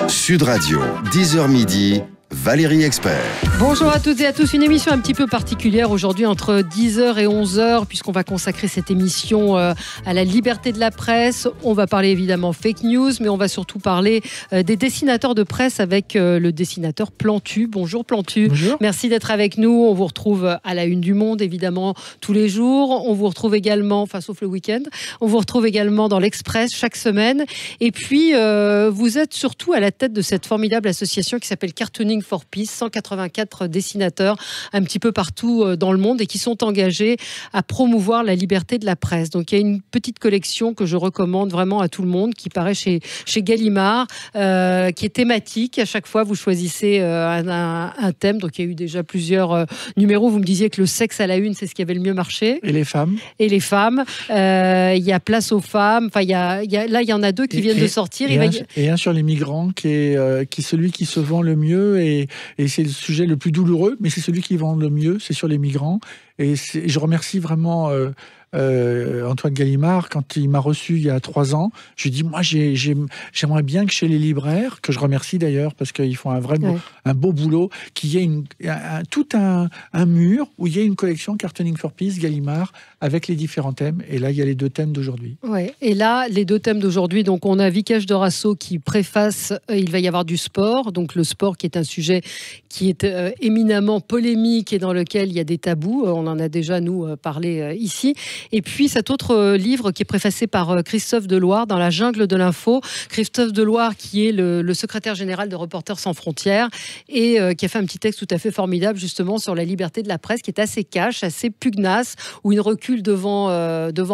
Sud Radio, 10h midi, Valérie Expert. Bonjour à toutes et à tous, une émission un petit peu particulière aujourd'hui entre 10h et 11h puisqu'on va consacrer cette émission à la liberté de la presse. On va parler évidemment fake news, mais on va surtout parler des dessinateurs de presse avec le dessinateur Plantu. Bonjour Plantu. Bonjour. Merci d'être avec nous. On vous retrouve à la une du Monde évidemment tous les jours. On vous retrouve également, enfin sauf le week-end, on vous retrouve également dans l'Express chaque semaine. Et puis vous êtes surtout à la tête de cette formidable association qui s'appelle Cartooning for Peace, 184 dessinateurs un petit peu partout dans le monde et qui sont engagés à promouvoir la liberté de la presse. Donc il y a une petite collection que je recommande vraiment à tout le monde qui paraît chez Gallimard, qui est thématique. À chaque fois, vous choisissez un thème. Donc il y a eu déjà plusieurs numéros. Vous me disiez que le sexe à la une, c'est ce qui avait le mieux marché. Et les femmes. Et les femmes. Il y a Place aux femmes. Enfin, là, il y en a deux qui viennent de sortir. Et un sur les migrants qui est celui qui se vend le mieux et c'est le sujet le plus douloureux, mais c'est celui qui vend le mieux, c'est sur les migrants. Et je remercie vraiment Antoine Gallimard, quand il m'a reçu il y a 3 ans. Je lui ai dit, moi j'aimerais bien que chez les libraires, que je remercie d'ailleurs parce qu'ils font un beau boulot, qu'il y ait tout un mur où il y a une collection Cartooning for Peace Gallimard avec les différents thèmes. Et là il y a les 2 thèmes d'aujourd'hui. Ouais. Et là les 2 thèmes d'aujourd'hui, donc on a Vikash Dorasso qui préface, il va y avoir du sport, donc le sport qui est un sujet qui est éminemment polémique et dans lequel il y a des tabous. On en a déjà nous parlé ici. Et puis cet autre livre qui est préfacé par Christophe Deloire, Dans la jungle de l'info. Christophe Deloire qui est le secrétaire général de Reporters sans frontières et qui a fait un petit texte tout à fait formidable justement sur la liberté de la presse, qui est assez cash, assez pugnace, où il recule devant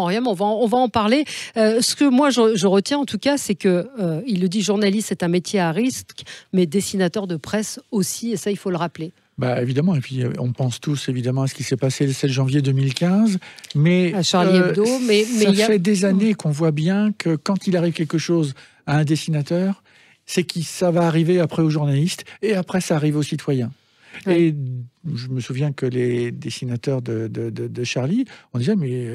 rien. Mais on va en parler. Ce que moi je retiens en tout cas, c'est que il le dit, journaliste c'est un métier à risque, mais dessinateur de presse aussi, et ça il faut le rappeler. Bah évidemment, et puis on pense tous évidemment à ce qui s'est passé le 7 janvier 2015, mais à Charlie Hebdo, mais ça fait des années qu'on voit bien que quand il arrive quelque chose à un dessinateur, c'est que ça va arriver après aux journalistes et après ça arrive aux citoyens. Oui. Et je me souviens que les dessinateurs de Charlie, on disait mais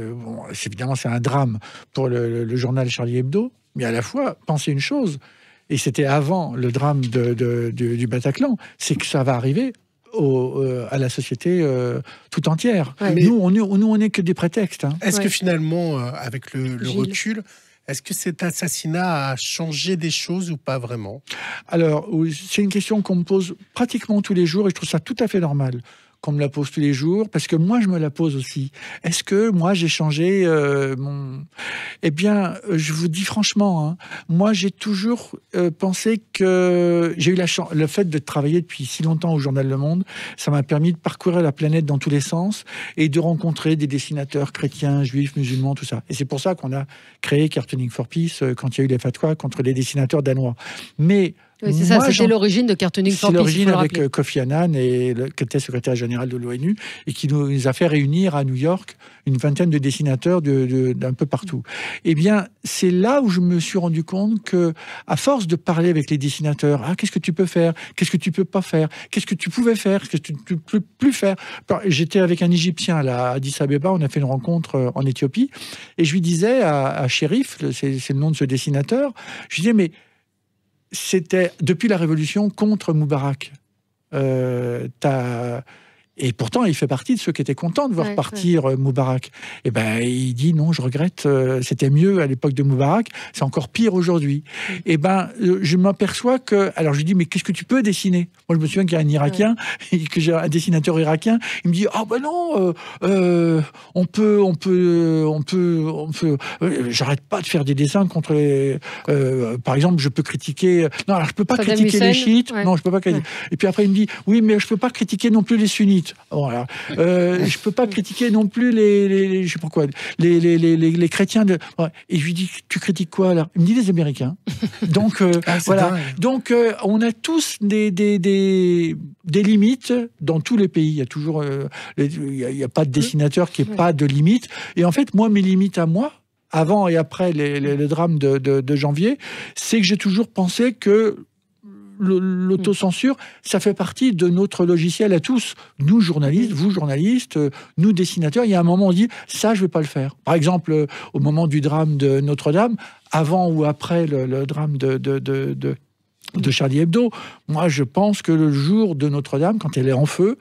évidemment c'est un drame pour le journal Charlie Hebdo, mais à la fois pensez une chose, et c'était avant le drame du Bataclan, c'est que ça va arriver à la société tout entière. Ouais. Nous, on n'est que des prétextes. Hein. Est-ce que finalement, avec le recul, est-ce que cet assassinat a changé des choses ou pas vraiment ? Alors, c'est une question qu'on me pose pratiquement tous les jours et je trouve ça tout à fait normal qu'on me la pose tous les jours, parce que moi, je me la pose aussi. Est-ce que moi, j'ai changé Eh bien, je vous dis franchement, hein, moi, j'ai toujours pensé que j'ai eu le fait de travailler depuis si longtemps au journal Le Monde, ça m'a permis de parcourir la planète dans tous les sens et de rencontrer des dessinateurs chrétiens, juifs, musulmans, tout ça. Et c'est pour ça qu'on a créé Cartooning for Peace quand il y a eu les fatwas contre les dessinateurs danois. Mais oui, c'est ça, c'était l'origine de Cartooning for Peace. C'est l'origine avec Kofi Annan, qui était secrétaire général de l'ONU, et qui nous a fait réunir à New York une vingtaine de dessinateurs d'un peu partout. Eh bien, c'est là où je me suis rendu compte que, à force de parler avec les dessinateurs, qu'est-ce que tu peux faire, qu'est-ce que tu peux pas faire, qu'est-ce que tu pouvais faire, qu'est-ce que tu peux plus faire. J'étais avec un Égyptien là, à Addis Abeba, on a fait une rencontre en Éthiopie, et je lui disais à Chérif, c'est le nom de ce dessinateur, je lui disais mais c'était depuis la Révolution contre Moubarak. Et pourtant, il fait partie de ceux qui étaient contents de voir partir Moubarak. Et ben, il dit non, je regrette. C'était mieux à l'époque de Moubarak. C'est encore pire aujourd'hui. Et ben, je m'aperçois que. Alors, je lui dis mais qu'est-ce que tu peux dessiner ? Moi, je me souviens qu'il y a un Irakien, que j'ai un dessinateur irakien. Il me dit ben non, on peut. J'arrête pas de faire des dessins contre les. Par exemple, je peux critiquer. Non, alors je peux pas critiquer les chiites. Ouais. Non, je peux pas critiquer. Et puis après, il me dit oui, mais je peux pas critiquer non plus les sunnites. Voilà. Je peux pas critiquer non plus je sais pas quoi, les chrétiens ouais. Et je lui dis tu critiques quoi là ? Il me dit les Américains. Donc voilà. Dingue. Donc on a tous des limites dans tous les pays. Il y a toujours il y a pas de dessinateur qui ait pas de limites. Et en fait moi mes limites à moi avant et après le drame de janvier, c'est que j'ai toujours pensé que l'autocensure, ça fait partie de notre logiciel à tous. Nous, journalistes, vous, journalistes, nous, dessinateurs, il y a un moment où on dit « ça, je ne vais pas le faire ». Par exemple, au moment du drame de Notre-Dame, avant ou après le drame de Charlie Hebdo. Moi, je pense que le jour de Notre-Dame, quand elle est en feu,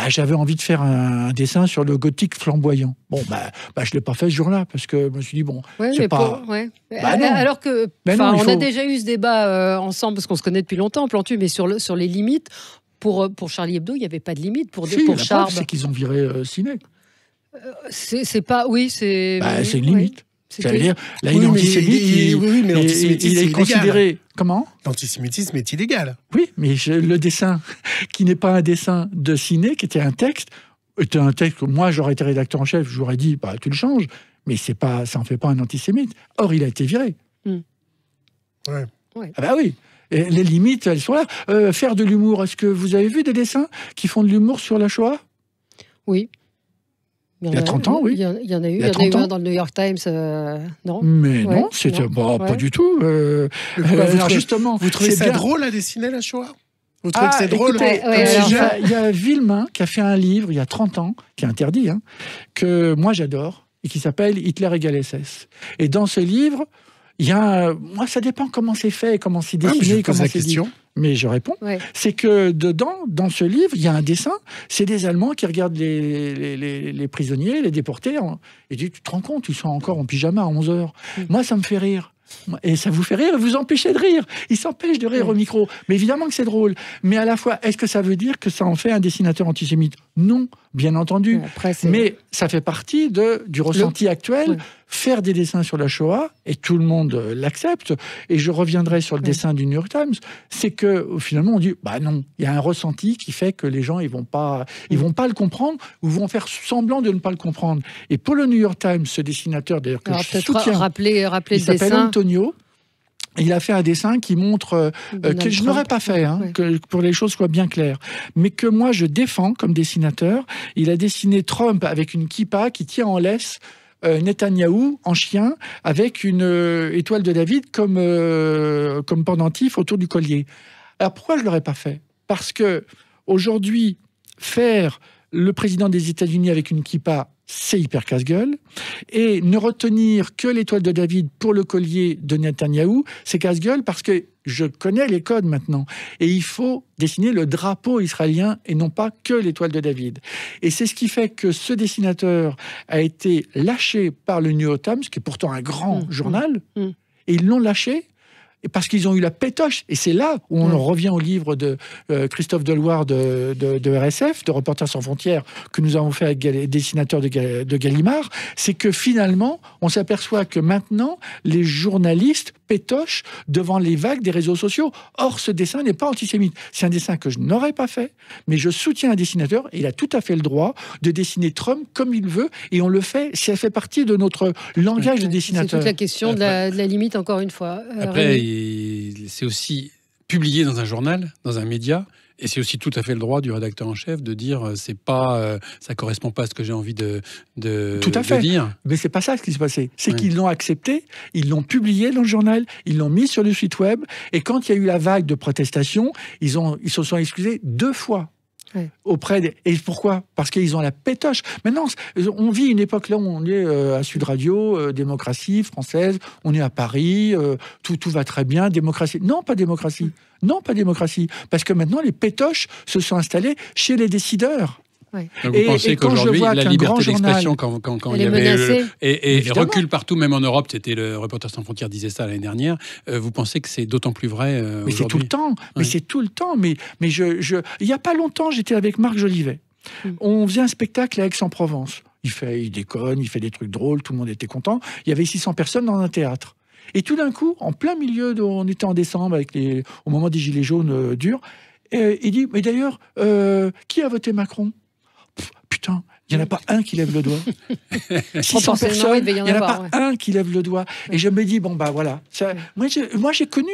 j'avais envie de faire un dessin sur le gothique flamboyant. Bon, je l'ai pas fait ce jour-là, parce que je me suis dit, bon, c'est pas... Alors que, on a déjà eu ce débat ensemble, parce qu'on se connaît depuis longtemps, Plantu, mais sur les limites, pour Charlie Hebdo, il n'y avait pas de limite. Pour Charb, c'est qu'ils ont viré Ciné. C'est pas... Oui, c'est... c'est une limite. C'est-à-dire, là, il est antisémite, mais l'antisémitisme, il est considéré... Comment ? L'antisémitisme est illégal. Oui, mais le dessin, qui n'est pas un dessin de Ciné, qui était un texte que moi, j'aurais été rédacteur en chef, j'aurais dit, tu le changes, mais ça en fait pas un antisémite. Or, il a été viré. Ouais. Ah oui. Et les limites, elles sont là. Faire de l'humour, est-ce que vous avez vu des dessins qui font de l'humour sur la Shoah ? Oui. Il y a 30 ans, oui. Il y en a eu. Il y en a eu un dans le New York Times, non ? Mais non, c'était pas du tout. Justement, vous trouvez ça drôle à dessiner la Shoah ? Vous trouvez que c'est drôle ? Il y a Villemain qui a fait un livre il y a 30 ans, qui est interdit, que moi j'adore, et qui s'appelle Hitler égale SS. Et dans ce livre, il y a... Moi, ça dépend comment c'est fait, comment c'est dessiné, comment c'est dit. Mais je réponds. C'est que dedans, dans ce livre, il y a un dessin. C'est des Allemands qui regardent les prisonniers, les déportés, et disent, tu te rends compte, ils sont encore en pyjama à 11h. Moi, ça me fait rire. Et ça vous fait rire, vous empêchez de rire. Ils s'empêchent de rire au micro. Mais évidemment que c'est drôle. Mais à la fois, est-ce que ça veut dire que ça en fait un dessinateur antisémite ? Non, bien entendu. Après, mais ça fait partie du ressenti actuel. Faire des dessins sur la Shoah, et tout le monde l'accepte, et je reviendrai sur le dessin du New York Times, c'est que finalement on dit, non, il y a un ressenti qui fait que les gens ils vont pas le comprendre, ou vont faire semblant de ne pas le comprendre. Et pour le New York Times, ce dessinateur d'ailleurs que je soutiens, rappeler il s'appelle Antonio. Il a fait un dessin qui montre que je n'aurais pas fait, que pour les choses soient bien claires, mais que moi je défends comme dessinateur. Il a dessiné Trump avec une kippa qui tient en laisse Netanyahou en chien avec une étoile de David comme pendentif autour du collier. Alors pourquoi je ne l'aurais pas fait ? Parce que aujourd'hui, faire le président des États-Unis avec une kippa, c'est hyper casse-gueule. Et ne retenir que l'étoile de David pour le collier de Netanyahou, c'est casse-gueule parce que je connais les codes maintenant. Et il faut dessiner le drapeau israélien et non pas que l'étoile de David. Et c'est ce qui fait que ce dessinateur a été lâché par le New York Times, qui est pourtant un grand journal, et ils l'ont lâché parce qu'ils ont eu la pétoche. Et c'est là où on revient au livre de Christophe Deloire de RSF, de Reporters sans frontières, que nous avons fait avec les dessinateurs de Gallimard. C'est que finalement, on s'aperçoit que maintenant, les journalistes pétochent devant les vagues des réseaux sociaux. Or, ce dessin n'est pas antisémite. C'est un dessin que je n'aurais pas fait, mais je soutiens un dessinateur, et il a tout à fait le droit de dessiner Trump comme il veut, et on le fait, ça fait partie de notre langage de dessinateur. C'est toute la question de la limite, encore une fois. Après, c'est aussi publié dans un journal, dans un média, et c'est aussi tout à fait le droit du rédacteur en chef de dire c'est pas, ça correspond pas à ce que j'ai envie de tout à fait. dire. Mais c'est pas ça ce qui s'est passé. C'est qu'ils l'ont accepté, ils l'ont publié dans le journal, ils l'ont mis sur le site web, et quand il y a eu la vague de protestation, ils se sont excusés 2 fois. Et pourquoi ? Parce qu'ils ont la pétoche. Maintenant, on vit une époque là où on est à Sud Radio, démocratie française, on est à Paris, tout va très bien, démocratie. Non, pas démocratie. Non, pas démocratie. Parce que maintenant, les pétoches se sont installés chez les décideurs. Donc vous pensez qu'aujourd'hui, la liberté d'expression, quand il y avait et recule partout, même en Europe, c'était le Reporters sans frontières disait ça l'année dernière. Vous pensez que c'est d'autant plus vrai aujourd'hui ? Mais c'est tout le temps. Mais c'est tout le temps. Mais il y a pas longtemps, j'étais avec Marc Jolivet. On faisait un spectacle à Aix-en-Provence. Il déconne, il fait des trucs drôles, tout le monde était content. Il y avait 600 personnes dans un théâtre. Et tout d'un coup, en plein milieu, on était en décembre au moment des Gilets jaunes durs, il dit, mais d'ailleurs, qui a voté Macron ? Putain, il n'y en a pas un qui lève le doigt. 600 personnes, il n'y en a pas un qui lève le doigt. Et je me dis, voilà. Ça, moi, j'ai connu,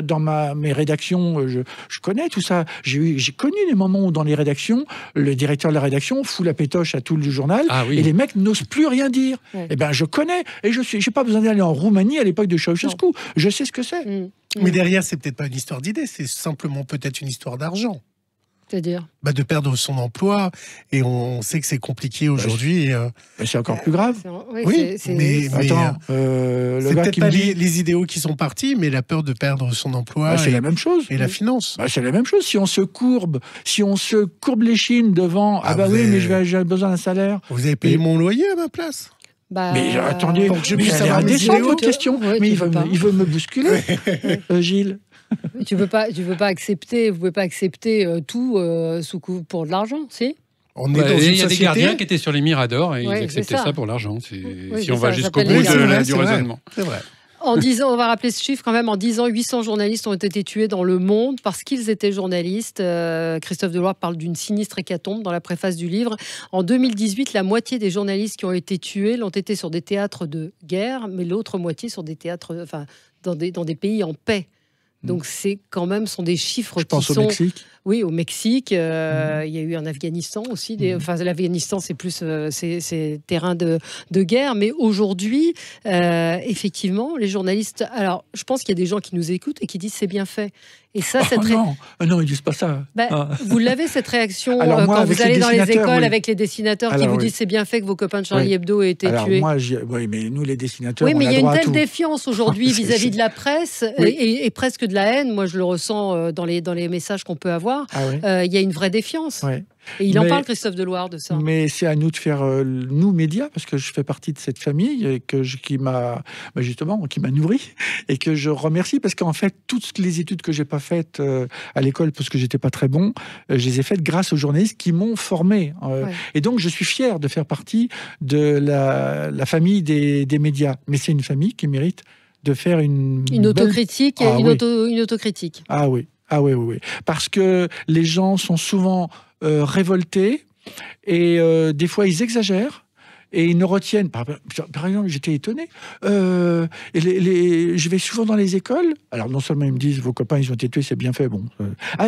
dans mes rédactions, je connais tout ça. J'ai connu les moments où, dans les rédactions, le directeur de la rédaction fout la pétoche à tout le journal, et les mecs n'osent plus rien dire. Eh bien, je connais, et je n'ai pas besoin d'aller en Roumanie à l'époque de Ceausescu. Je sais ce que c'est. Mais derrière, c'est peut-être pas une histoire d'idée, c'est simplement peut-être une histoire d'argent. C'est-à-dire de perdre son emploi, et on sait que c'est compliqué aujourd'hui. C'est encore plus grave. Mais attends, c'est peut-être pas les idéaux qui sont partis, mais la peur de perdre son emploi. C'est la même chose. Et la finance. C'est la même chose. Si on se courbe les chines devant, mais j'ai besoin d'un salaire. Vous avez payé mon loyer à ma place. Mais attendez, c'est indécent votre question. Mais il veut me bousculer, Gilles. Tu veux pas accepter, vous pouvez pas accepter tout pour de l'argent, si? Il y a des gardiens qui étaient sur les Miradors et ils acceptaient ça pour l'argent. Si on va jusqu'au bout du raisonnement. C'est vrai. En 10 ans, on va rappeler ce chiffre quand même, en 10 ans, 800 journalistes ont été tués dans le monde parce qu'ils étaient journalistes. Christophe Deloire parle d'une sinistre hécatombe dans la préface du livre. En 2018, la moitié des journalistes qui ont été tués l'ont été sur des théâtres de guerre, mais l'autre moitié sur des théâtres, dans des pays en paix. Donc c'est quand même sont des chiffres qui sont... Je pense au Mexique. Oui, au Mexique. Il y a eu en Afghanistan aussi. L'Afghanistan, c'est plus c'est terrain de guerre. Mais aujourd'hui, effectivement, les journalistes... Alors, je pense qu'il y a des gens qui nous écoutent et qui disent c'est bien fait. Et ça, non, ils disent pas ça. Vous l'avez, cette réaction, quand vous allez dans les écoles avec les dessinateurs qui vous disent c'est bien fait que vos copains de Charlie Hebdo aient été tués. Oui, mais nous, les dessinateurs, mais il y a une telle défiance aujourd'hui vis-à-vis de la presse et presque de la haine. Moi, je le ressens dans les messages qu'on peut avoir. Il y a une vraie défiance. Et il en parle, Christophe Deloire, de ça. Mais c'est à nous de faire, nous, médias, parce que je fais partie de cette famille qui m'a nourri et que je remercie, parce qu'en fait, toutes les études que j'ai pas faites à l'école, parce que j'étais pas très bon, je les ai faites grâce aux journalistes qui m'ont formé. Et donc, je suis fier de faire partie de la famille des médias. Mais c'est une famille qui mérite de faire une autocritique et une autocritique. Ah oui. Parce que les gens sont souvent révoltés et des fois ils exagèrent et ils ne retiennent. Par exemple, j'étais étonné. Je vais souvent dans les écoles. Alors non seulement ils me disent vos copains ils ont été tués, c'est bien fait. Bon.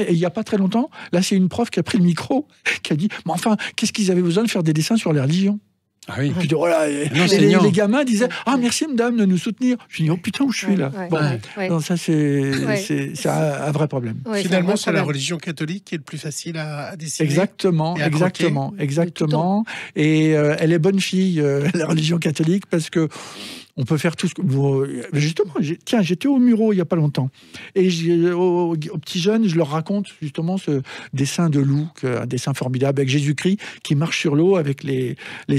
Il n'y a pas très longtemps, là c'est une prof qui a pris le micro, qui a dit mais enfin qu'est-ce qu'ils avaient besoin de faire des dessins sur les religions? Ah oui. Puis, les gamins disaient merci madame de nous soutenir. Je dis où je suis là. Non, ça c'est un vrai problème. Finalement, c'est la religion catholique qui est le plus facile à dessiner. Exactement. Et elle est bonne fille, la religion catholique, parce que on peut faire tout ce que... Justement, j'étais au Muro il n'y a pas longtemps. Et aux petits jeunes, je leur raconte justement ce dessin de loup, un dessin formidable avec Jésus-Christ qui marche sur l'eau avec les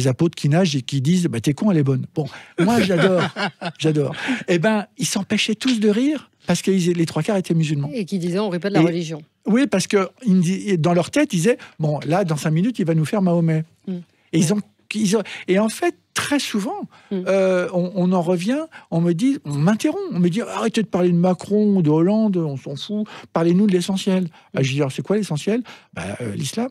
apôtres qui nagent et qui disent « t'es con, elle est bonne ». Bon, moi j'adore. Eh ben, ils s'empêchaient tous de rire parce que les trois quarts étaient musulmans. Et qui disaient « on répète la religion ». Oui, parce que dans leur tête, ils disaient « bon, là, dans 5 minutes, il va nous faire Mahomet ». Et en fait, très souvent, on en revient, on m'interrompt, on me dit arrêtez de parler de Macron ou de Hollande, on s'en fout, parlez-nous de l'essentiel. Je dis alors c'est quoi l'essentiel? L'islam.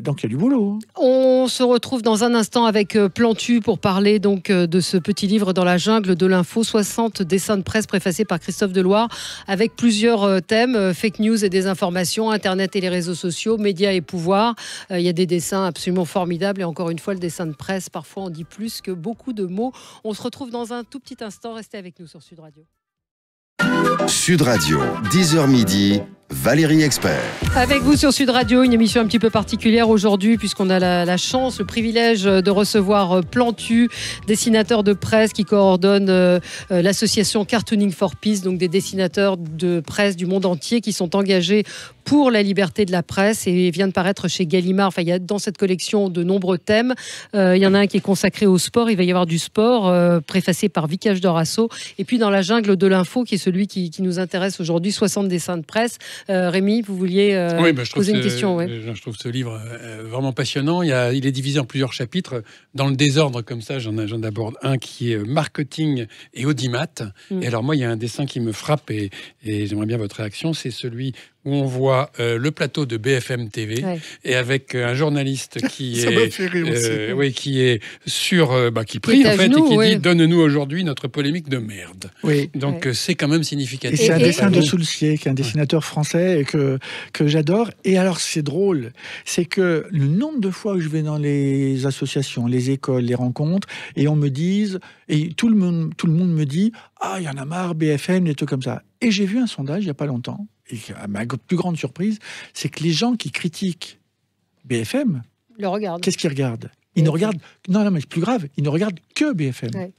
Donc il y a du boulot. On se retrouve dans un instant avec Plantu pour parler donc de ce petit livre Dans la jungle de l'info, 60 dessins de presse préfacés par Christophe Deloire avec plusieurs thèmes, fake news et désinformation, Internet et les réseaux sociaux, médias et pouvoir. Il y a des dessins absolument formidables et encore une fois le dessin de presse, parfois on dit plus que beaucoup de mots. On se retrouve dans un tout petit instant, restez avec nous sur Sud Radio. Sud Radio, 10h midi, Valérie Expert. Avec vous sur Sud Radio, une émission un petit peu particulière aujourd'hui puisqu'on a la chance, le privilège de recevoir Plantu, dessinateur de presse qui coordonne l'association Cartooning for Peace, donc des dessinateurs de presse du monde entier qui sont engagés pour la liberté de la presse et vient de paraître chez Gallimard. Enfin, il y a dans cette collection de nombreux thèmes. Il y en a un qui est consacré au sport. Il va y avoir du sport, préfacé par Vicage Dorasso. Et puis dans la jungle de l'info, qui est celui qui nous intéresse aujourd'hui, 60 dessins de presse. Rémi, vous vouliez poser une question. Je trouve ce livre vraiment passionnant. Il est divisé en plusieurs chapitres. Dans le désordre, comme ça, j'en aborde un qui est marketing et audimat. Et alors moi, il y a un dessin qui me frappe et j'aimerais bien votre réaction. C'est celui où on voit le plateau de BFM TV et avec un journaliste qui est qui prie en fait et qui dit donne-nous aujourd'hui notre polémique de merde. Donc c'est quand même significatif. Et c'est un dessin de Soulcier, qui est un dessinateur français et que j'adore. Et alors c'est drôle, c'est que le nombre de fois où je vais dans les associations, les écoles, les rencontres, et on me dise, et tout le monde me dit il y en a marre, BFM, des trucs comme ça. Et j'ai vu un sondage il n'y a pas longtemps, et à ma plus grande surprise, c'est que les gens qui critiquent BFM, le regardent. Qu'est-ce qu'ils regardent? Ils ne regardent... Non, mais c'est plus grave, ils ne regardent que BFM. Ouais.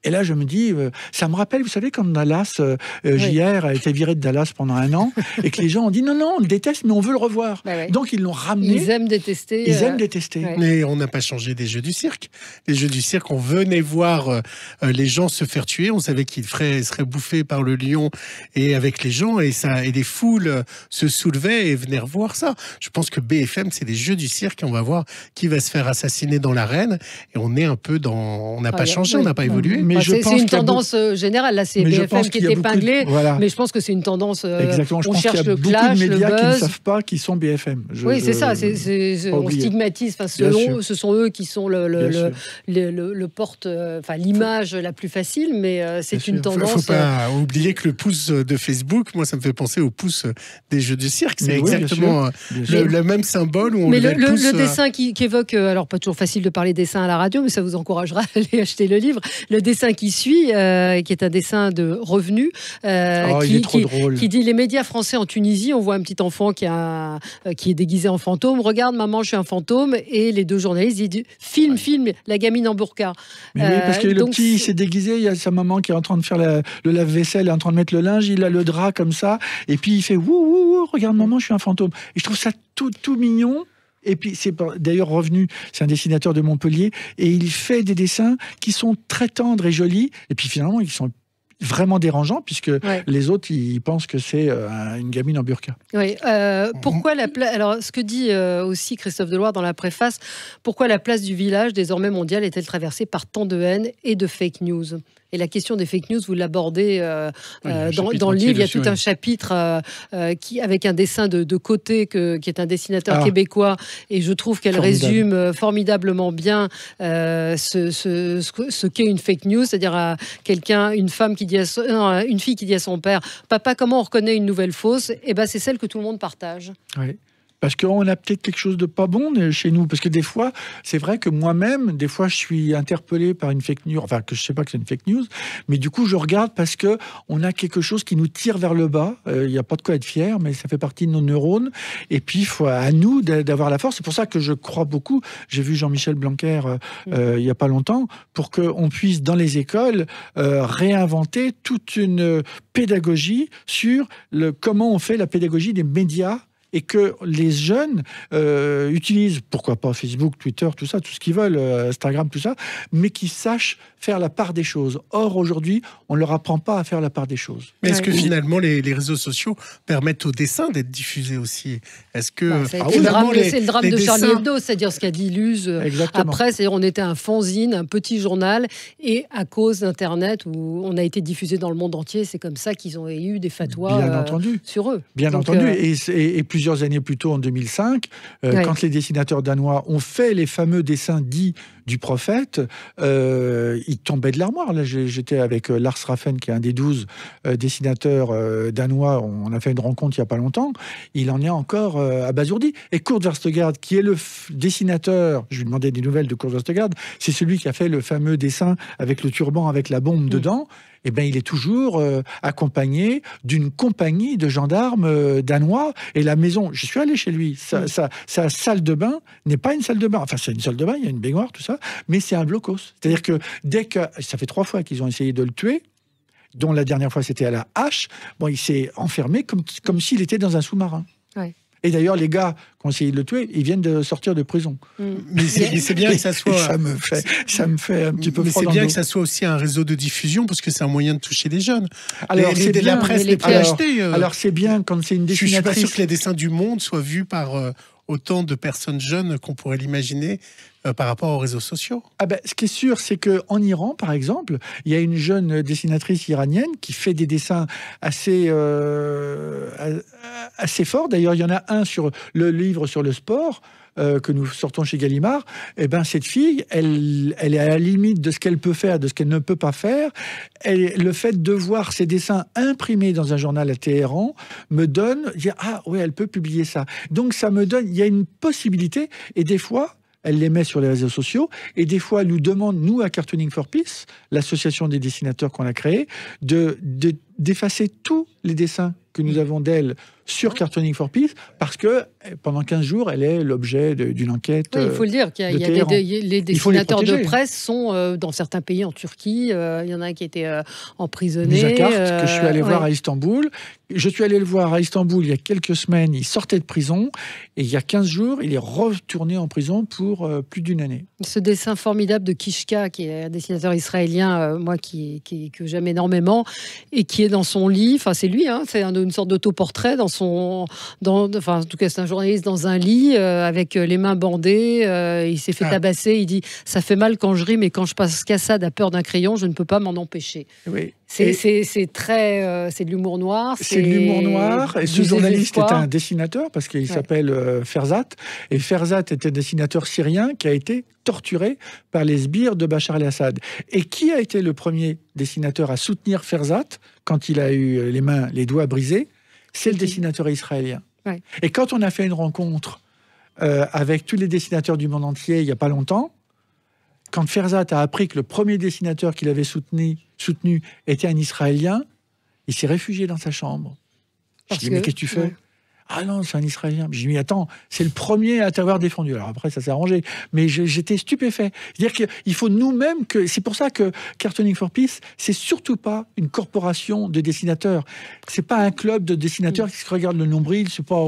Et là, je me dis, ça me rappelle, vous savez, quand Dallas, JR a été viré de Dallas pendant 1 an, et que les gens ont dit, non, on le déteste, mais on veut le revoir. Donc, ils l'ont ramené. Ils aiment détester. Ils aiment détester. Ouais. Mais on n'a pas changé des jeux du cirque. Les jeux du cirque, on venait voir les gens se faire tuer. On savait qu'ils seraient bouffés par le lion et avec les gens, et les foules se soulevaient et venaient revoir ça. Je pense que BFM, c'est les jeux du cirque, et on va voir qui va se faire assassiner dans l'arène. Et on est un peu dans... On n'a pas changé, on n'a pas évolué. Mais c'est une tendance générale. Là, c'est BFM qui est épinglé. Voilà. Mais je pense que c'est une tendance. Exactement. Je on pense cherche qu'il y a le clash, beaucoup de médias le buzz. qui ne savent pas qui sont BFM. Oui, c'est ça. On stigmatise. Enfin, ce sont eux qui sont le porte, enfin l'image la plus facile, mais c'est une tendance. Il ne faut pas oublier que le pouce de Facebook, moi, ça me fait penser au pouce des jeux du cirque. C'est exactement le même symbole. Où on le dessin qui évoque, alors pas toujours facile de parler dessin à la radio, mais ça vous encouragera à aller acheter le livre. Le dessin qui suit, qui est un dessin de revenus, qui dit: les médias français en Tunisie, on voit un petit enfant qui est déguisé en fantôme. Regarde, maman, je suis un fantôme. Et les 2 journalistes disent: filme la gamine en burqa. Mais oui, parce que le petit s'est déguisé, il y a sa maman qui est en train de faire le lave-vaisselle, en train de mettre le linge, il a le drap comme ça, et puis il fait: wouh, regarde, maman, je suis un fantôme. Et je trouve ça tout mignon. Et puis, c'est d'ailleurs Revenu, c'est un dessinateur de Montpellier, et il fait des dessins qui sont très tendres et jolis, et puis finalement, ils sont vraiment dérangeants, puisque les autres, ils pensent que c'est une gamine en burqa. Oui. Pourquoi alors, ce que dit aussi Christophe Deloire dans la préface, pourquoi la place du village, désormais mondiale, est-elle traversée par tant de haine et de fake news ? Et la question des fake news, vous l'abordez dans le livre. Il y a tout un chapitre avec un dessin de Côté, qui est un dessinateur québécois. Et je trouve qu'elle résume formidablement bien ce qu'est une fake news. C'est-à-dire une fille qui dit à son père: papa, comment on reconnaît une nouvelle fausse? Et ben, c'est celle que tout le monde partage. Oui. Parce qu'on a peut-être quelque chose de pas bon chez nous. Parce que des fois, c'est vrai que moi-même, des fois, je suis interpellé par une fake news. Enfin, que je sais pas que c'est une fake news. Mais du coup, je regarde parce que on a quelque chose qui nous tire vers le bas. Il n'y a pas de quoi être fier, mais ça fait partie de nos neurones. Et puis, il faut à nous d'avoir la force. C'est pour ça que je crois beaucoup. J'ai vu Jean-Michel Blanquer il n'y a pas longtemps, pour qu'on puisse, dans les écoles, réinventer toute une pédagogie sur comment on fait la pédagogie des médias, et que les jeunes utilisent, pourquoi pas Facebook, Twitter, tout ça, tout ce qu'ils veulent, Instagram, tout ça, mais qu'ils sachent faire la part des choses. Or, aujourd'hui, on ne leur apprend pas à faire la part des choses. Mais est-ce que finalement, les réseaux sociaux permettent aux dessins d'être diffusés aussi? Est-ce que... c'est le drame de Charlie Hebdo, c'est-à-dire ce qu'a dit Luz. Après, c'est-à-dire on était un fanzine, un petit journal, et à cause d'Internet, où on a été diffusé dans le monde entier, c'est comme ça qu'ils ont eu des fatwas sur eux. Bien entendu. Et plusieurs années plus tôt, en 2005, quand les dessinateurs danois ont fait les fameux dessins dits du prophète, ils tombaient de l'armoire. Là, j'étais avec Lars Raffen, qui est un des 12 dessinateurs danois. On a fait une rencontre il n'y a pas longtemps. Il en est encore abasourdi. Et Kurt Vestergaard, qui est le dessinateur, je lui demandais des nouvelles de Kurt Vestergaard, c'est celui qui a fait le fameux dessin avec le turban, avec la bombe dedans. Eh bien, il est toujours accompagné d'une compagnie de gendarmes danois. Et la maison, je suis allé chez lui, sa salle de bain n'est pas une salle de bain. Enfin, c'est une salle de bain, il y a une baignoire, tout ça, mais c'est un blocos. C'est-à-dire que ça fait 3 fois qu'ils ont essayé de le tuer, dont la dernière fois c'était à la hache, bon, il s'est enfermé comme s'il était dans un sous-marin. Ouais. Et d'ailleurs, les gars qui ont essayé de le tuer, ils viennent de sortir de prison. Mais c'est bien que ça soit... ça me fait un petit peu froid. Mais c'est bien que ça soit aussi un réseau de diffusion, parce que c'est un moyen de toucher les jeunes. Alors, la presse n'est pas achetée. Alors, c'est bien quand c'est une dessinatrice... Je ne suis pas sûr que les dessins du Monde soient vus par autant de personnes jeunes qu'on pourrait l'imaginer par rapport aux réseaux sociaux. Ce qui est sûr, c'est qu'en Iran, par exemple, il y a une jeune dessinatrice iranienne qui fait des dessins assez forts. D'ailleurs, il y en a un sur le livre sur le sport, que nous sortons chez Gallimard. Cette fille, elle est à la limite de ce qu'elle peut faire, de ce qu'elle ne peut pas faire. Le fait de voir ses dessins imprimés dans un journal à Téhéran me donne, dire, ah oui, elle peut publier ça. Donc ça me donne, il y a une possibilité, et des fois, elle les met sur les réseaux sociaux, et des fois, elle nous demande, nous, à Cartooning for Peace, l'association des dessinateurs qu'on a créée, d'effacer tous les dessins que nous avons d'elle sur Cartooning for Peace, parce que pendant 15 jours, elle est l'objet d'une enquête. Oui, il faut le dire, les dessinateurs de presse sont dans certains pays, en Turquie, il y en a un qui a été emprisonné. Musakart, que je suis allé voir à Istanbul. Je suis allé le voir à Istanbul il y a quelques semaines, il sortait de prison, et il y a 15 jours, il est retourné en prison pour plus d'1 année. Ce dessin formidable de Kishka, qui est un dessinateur israélien, moi, que j'aime énormément, et qui est dans son lit, enfin c'est lui, c'est une sorte d'autoportrait en tout cas c'est un journaliste dans un lit avec les mains bandées, il s'est fait tabasser, il dit ça fait mal quand je ris, mais quand je passe Kassad à peur d'un crayon, je ne peux pas m'en empêcher. Oui. C'est de l'humour noir. C'est de l'humour noir, et ce journaliste est un dessinateur parce qu'il s'appelle Ferzat, et Ferzat était un dessinateur syrien qui a été torturé par les sbires de Bachar el-Assad. Et qui a été le premier dessinateur à soutenir Ferzat quand il a eu les doigts brisés? C'est le dessinateur israélien. Ouais. Et quand on a fait une rencontre avec tous les dessinateurs du monde entier il n'y a pas longtemps, quand Ferzat a appris que le premier dessinateur qu'il avait soutenu était un Israélien, il s'est réfugié dans sa chambre. Je dis, mais qu'est-ce que tu fais? Ah non, c'est un Israélien. Je dis, mais attends, c'est le premier à t'avoir défendu. Alors après, ça s'est arrangé. Mais j'étais stupéfait. C'est-à-dire qu'il faut nous-mêmes que... C'est pour ça que Cartooning for Peace, c'est surtout pas une corporation de dessinateurs. C'est pas un club de dessinateurs qui se regardent le nombril. C'est pas...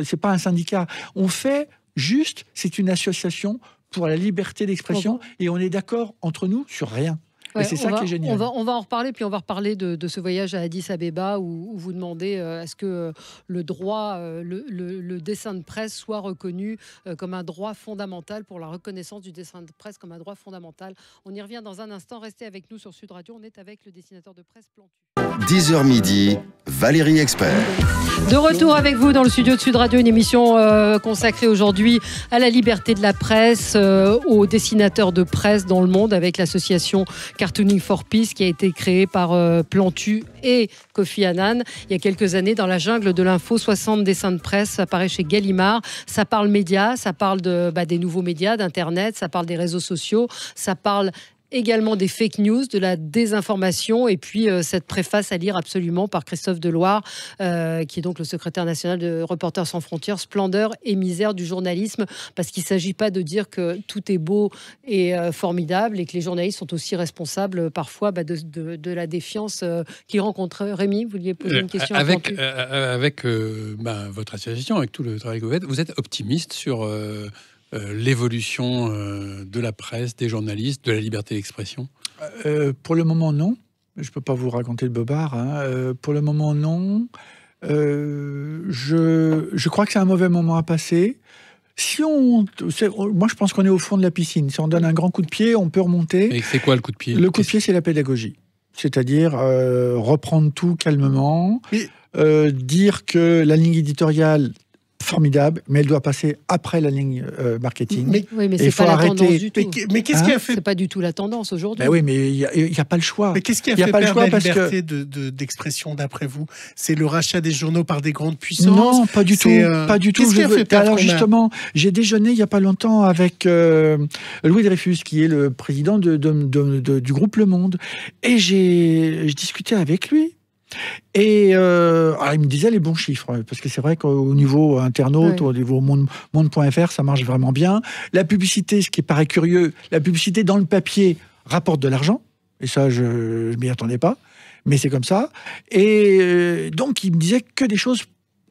c'est pas un syndicat. On fait juste... C'est une association pour la liberté d'expression, et on est d'accord entre nous sur rien. Et c'est ça qui est génial. On va en reparler, puis on va reparler de ce voyage à Addis Abeba où vous demandez est-ce que le droit, le dessin de presse soit reconnu comme un droit fondamental, pour la reconnaissance du dessin de presse comme un droit fondamental. On y revient dans un instant. Restez avec nous sur Sud Radio. On est avec le dessinateur de presse Plantu. 10h midi, Valérie Expert. De retour avec vous dans le studio de Sud Radio, une émission consacrée aujourd'hui à la liberté de la presse, aux dessinateurs de presse dans le monde, avec l'association Cartooning for Peace qui a été créée par Plantu et Kofi Annan il y a quelques années. Dans la jungle de l'info, 60 dessins de presse apparaissent chez Gallimard. Ça parle médias, ça parle des nouveaux médias, d'Internet, ça parle des réseaux sociaux, ça parle également des fake news, de la désinformation, et puis cette préface à lire absolument par Christophe Deloire, qui est donc le secrétaire national de Reporters sans frontières, splendeur et misère du journalisme, parce qu'il ne s'agit pas de dire que tout est beau et formidable, et que les journalistes sont aussi responsables parfois de la défiance qu'ils rencontrent. Rémi, vous vouliez poser une question avec votre association, avec tout le travail que vous êtes optimiste sur l'évolution de la presse, des journalistes, de la liberté d'expression? Pour le moment, non. Je ne peux pas vous raconter le bobard. Pour le moment, non. Je crois que c'est un mauvais moment à passer. Moi, je pense qu'on est au fond de la piscine. Si on donne un grand coup de pied, on peut remonter. Et c'est quoi le coup de pied? Le coup de pied, c'est la pédagogie. C'est-à-dire reprendre tout calmement, dire que la ligne éditoriale... formidable, mais elle doit passer après la ligne marketing. Mais c'est pas la tendance du tout. Mais qu'est-ce qui a fait... C'est pas du tout la tendance aujourd'hui. Oui, mais il n'y a pas le choix. Mais qu'est-ce qui a fait perdre la liberté d'expression, d'après vous? C'est le rachat des journaux par des grandes puissances? Non, pas du tout. Pas du tout. Alors justement, j'ai déjeuné il n'y a pas longtemps avec Louis Dreyfus, qui est le président du groupe Le Monde, et j'ai discuté avec lui. Et alors il me disait les bons chiffres, parce que c'est vrai qu'au niveau internaute, au niveau monde.fr, ça marche vraiment bien. La publicité, ce qui paraît curieux, la publicité dans le papier rapporte de l'argent, et ça je ne m'y attendais pas, mais c'est comme ça. Et donc il me disait que des choses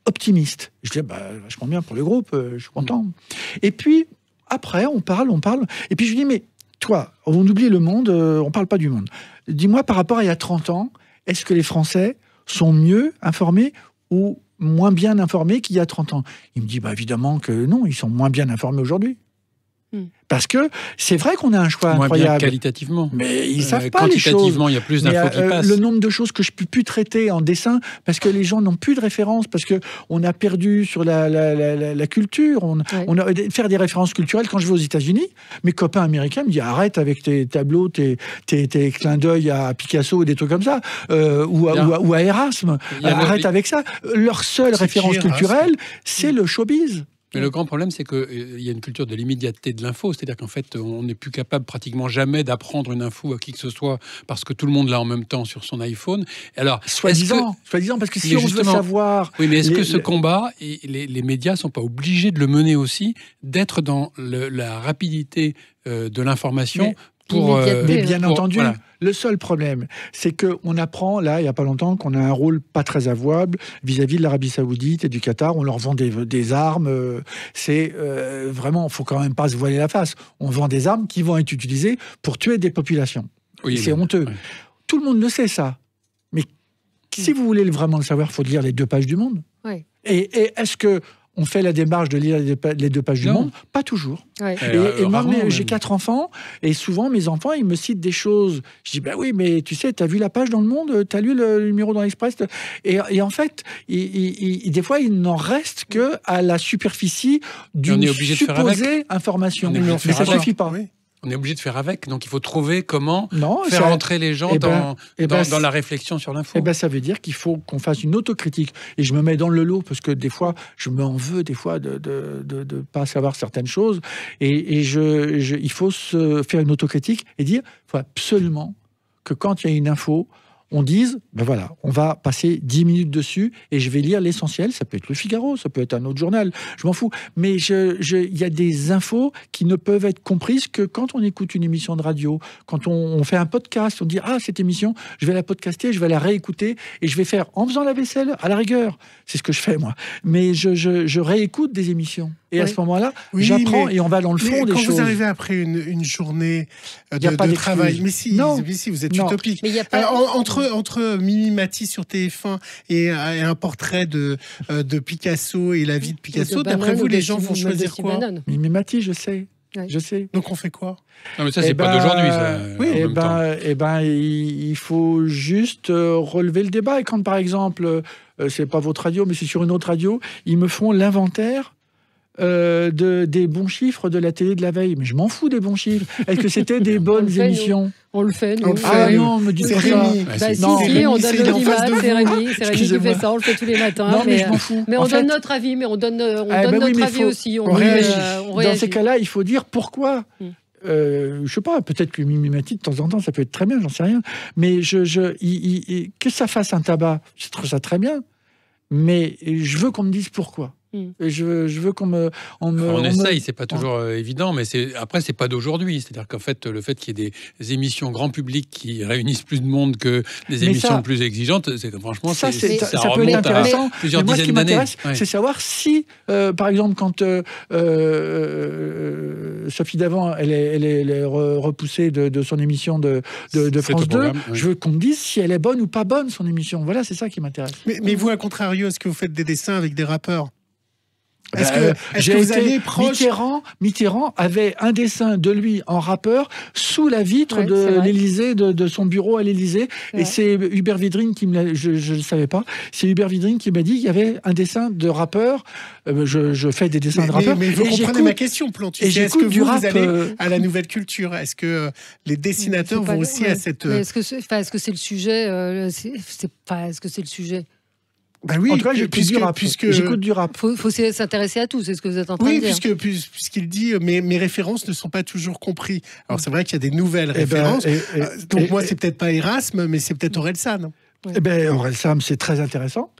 optimistes. Je disais vachement bien pour le groupe, je suis content. Et puis après on parle, et puis je lui dis mais toi, on oublie le monde, on parle pas du monde. Dis-moi par rapport à il y a 30 ans, est-ce que les Français sont mieux informés ou moins bien informés qu'il y a 30 ans? Il me dit évidemment que non, ils sont moins bien informés aujourd'hui. Parce que c'est vrai qu'on a un choix moins incroyable. Bien qualitativement. Mais ils savent pas les choses. Quantitativement, il y a plus d'infos qui passent. Le nombre de choses que je peux plus traiter en dessin, parce que les gens n'ont plus de références, parce que on a perdu sur la culture. On a faire des références culturelles. Quand je vais aux États-Unis, mes copains américains me disent arrête avec tes tableaux, tes clins d'œil à Picasso, des trucs comme ça, ou à Erasme. Arrête avec ça. Leur seule référence culturelle, c'est le showbiz. Mais le grand problème, c'est qu'il y a une culture de l'immédiateté de l'info. C'est-à-dire qu'en fait, on n'est plus capable pratiquement jamais d'apprendre une info à qui que ce soit parce que tout le monde l'a en même temps sur son iPhone. Alors, soi-disant, parce que si on veut savoir... Oui, mais est-ce que ce combat, les médias ne sont pas obligés de le mener aussi, d'être dans la rapidité de l'information mais bien entendu, voilà. Le seul problème, c'est qu'on apprend, là, il n'y a pas longtemps, qu'on a un rôle pas très avouable vis-à-vis de l'Arabie Saoudite et du Qatar. On leur vend des armes. C'est vraiment, il ne faut quand même pas se voiler la face. On vend des armes qui vont être utilisées pour tuer des populations. Oui, c'est honteux. Oui. Tout le monde le sait, ça. Mais si vous voulez vraiment le savoir, il faut lire les 2 pages du Monde. Oui. Et est-ce que on fait la démarche de lire les 2 pages du Monde? Pas toujours. Ouais. Et moi, j'ai 4 enfants, et souvent, mes enfants, ils me citent des choses. Je dis, bah oui, mais tu sais, t'as vu la page dans Le Monde? T'as lu le numéro dans l'Express? Et en fait, des fois, il n'en reste qu'à la superficie d'une supposée information. Mais ça ne suffit pas. Oui. On est obligé de faire avec, donc il faut trouver comment faire entrer les gens dans la réflexion sur l'info. Eh ben, ça veut dire qu'il faut qu'on fasse une autocritique. Et je me mets dans le lot, parce que des fois, je m'en veux des fois de pas savoir certaines choses. Et il faut se faire une autocritique et dire, il faut absolument que quand il y a une info, on dise, ben voilà, on va passer 10 minutes dessus et je vais lire l'essentiel. Ça peut être Le Figaro, ça peut être un autre journal, je m'en fous. Mais il y a des infos qui ne peuvent être comprises que quand on écoute une émission de radio, quand on fait un podcast, on dit, ah, cette émission, je vais la podcaster, je vais la réécouter et je vais faire, en faisant la vaisselle, à la rigueur. C'est ce que je fais, moi. Mais je réécoute des émissions. Et à ce moment-là, j'apprends et on va dans le fond des choses. Quand vous arrivez après une journée de travail, mais si, vous êtes utopique. Mais entre Mimi Mati sur TF1 et un portrait de Picasso et la vie de Picasso, d'après vous, les gens vont choisir quoi? Mimi Mati, je sais. Ouais. Je sais. Donc on fait quoi? Non, mais ça, c'est pas d'aujourd'hui. Il faut juste relever le débat. Et quand, par exemple, c'est pas votre radio, mais c'est sur une autre radio, ils me font l'inventaire des bons chiffres de la télé de la veille. Mais je m'en fous des bons chiffres. Est-ce que c'était des bonnes émissions? On le fait, nous. Non, me dites pas ça. Si, on donne l'audimat, c'est Rémi qui fait ça, on le fait tous les matins. Non, mais je m'en fous. Mais on donne notre avis, mais on donne notre avis aussi. On réagit. Dans ces cas-là, il faut dire pourquoi. Je sais pas, peut-être que Mimi Mati, de temps en temps, ça peut être très bien, j'en sais rien. Mais que ça fasse un tabac, je trouve ça très bien. Mais je veux qu'on me dise pourquoi. Je veux qu'on me... On essaye, c'est pas toujours évident, mais après, c'est pas d'aujourd'hui. C'est-à-dire qu'en fait, le fait qu'il y ait des émissions grand public qui réunissent plus de monde que des émissions plus exigeantes, franchement, ça peut être intéressant. Plusieurs dizaines d'années. C'est savoir si, par exemple, quand Sophie Davant, elle est repoussée de son émission de France 2, je veux qu'on me dise si elle est bonne ou pas bonne, son émission. Voilà, c'est ça qui m'intéresse. Mais vous, à contrario, est-ce que vous faites des dessins avec des rappeurs? Est-ce que vous allez proche... Mitterrand avait un dessin de lui en rappeur sous la vitre de l'Élysée, de son bureau à l'Élysée. Et c'est Hubert Védrine qui me l'a... Je ne savais pas. C'est Hubert Védrine qui m'a dit qu'il y avait un dessin de rappeur. Je fais des dessins de rappeurs. Mais vous comprenez ma question, Plantu. Est-ce que vous allez à la nouvelle culture? Est-ce que les dessinateurs vont aussi à cette... Est-ce que c'est le sujet Est-ce que c'est le sujet? Bah oui, en tout cas, j'écoute du rap. Faut s'intéresser à tout, c'est ce que vous êtes en train de dire. Oui, puisqu'il dit mes références ne sont pas toujours comprises. Alors c'est vrai qu'il y a des nouvelles références. Donc moi, c'est peut-être pas Erasme, mais c'est peut-être Orelsan. Orelsan, c'est très intéressant.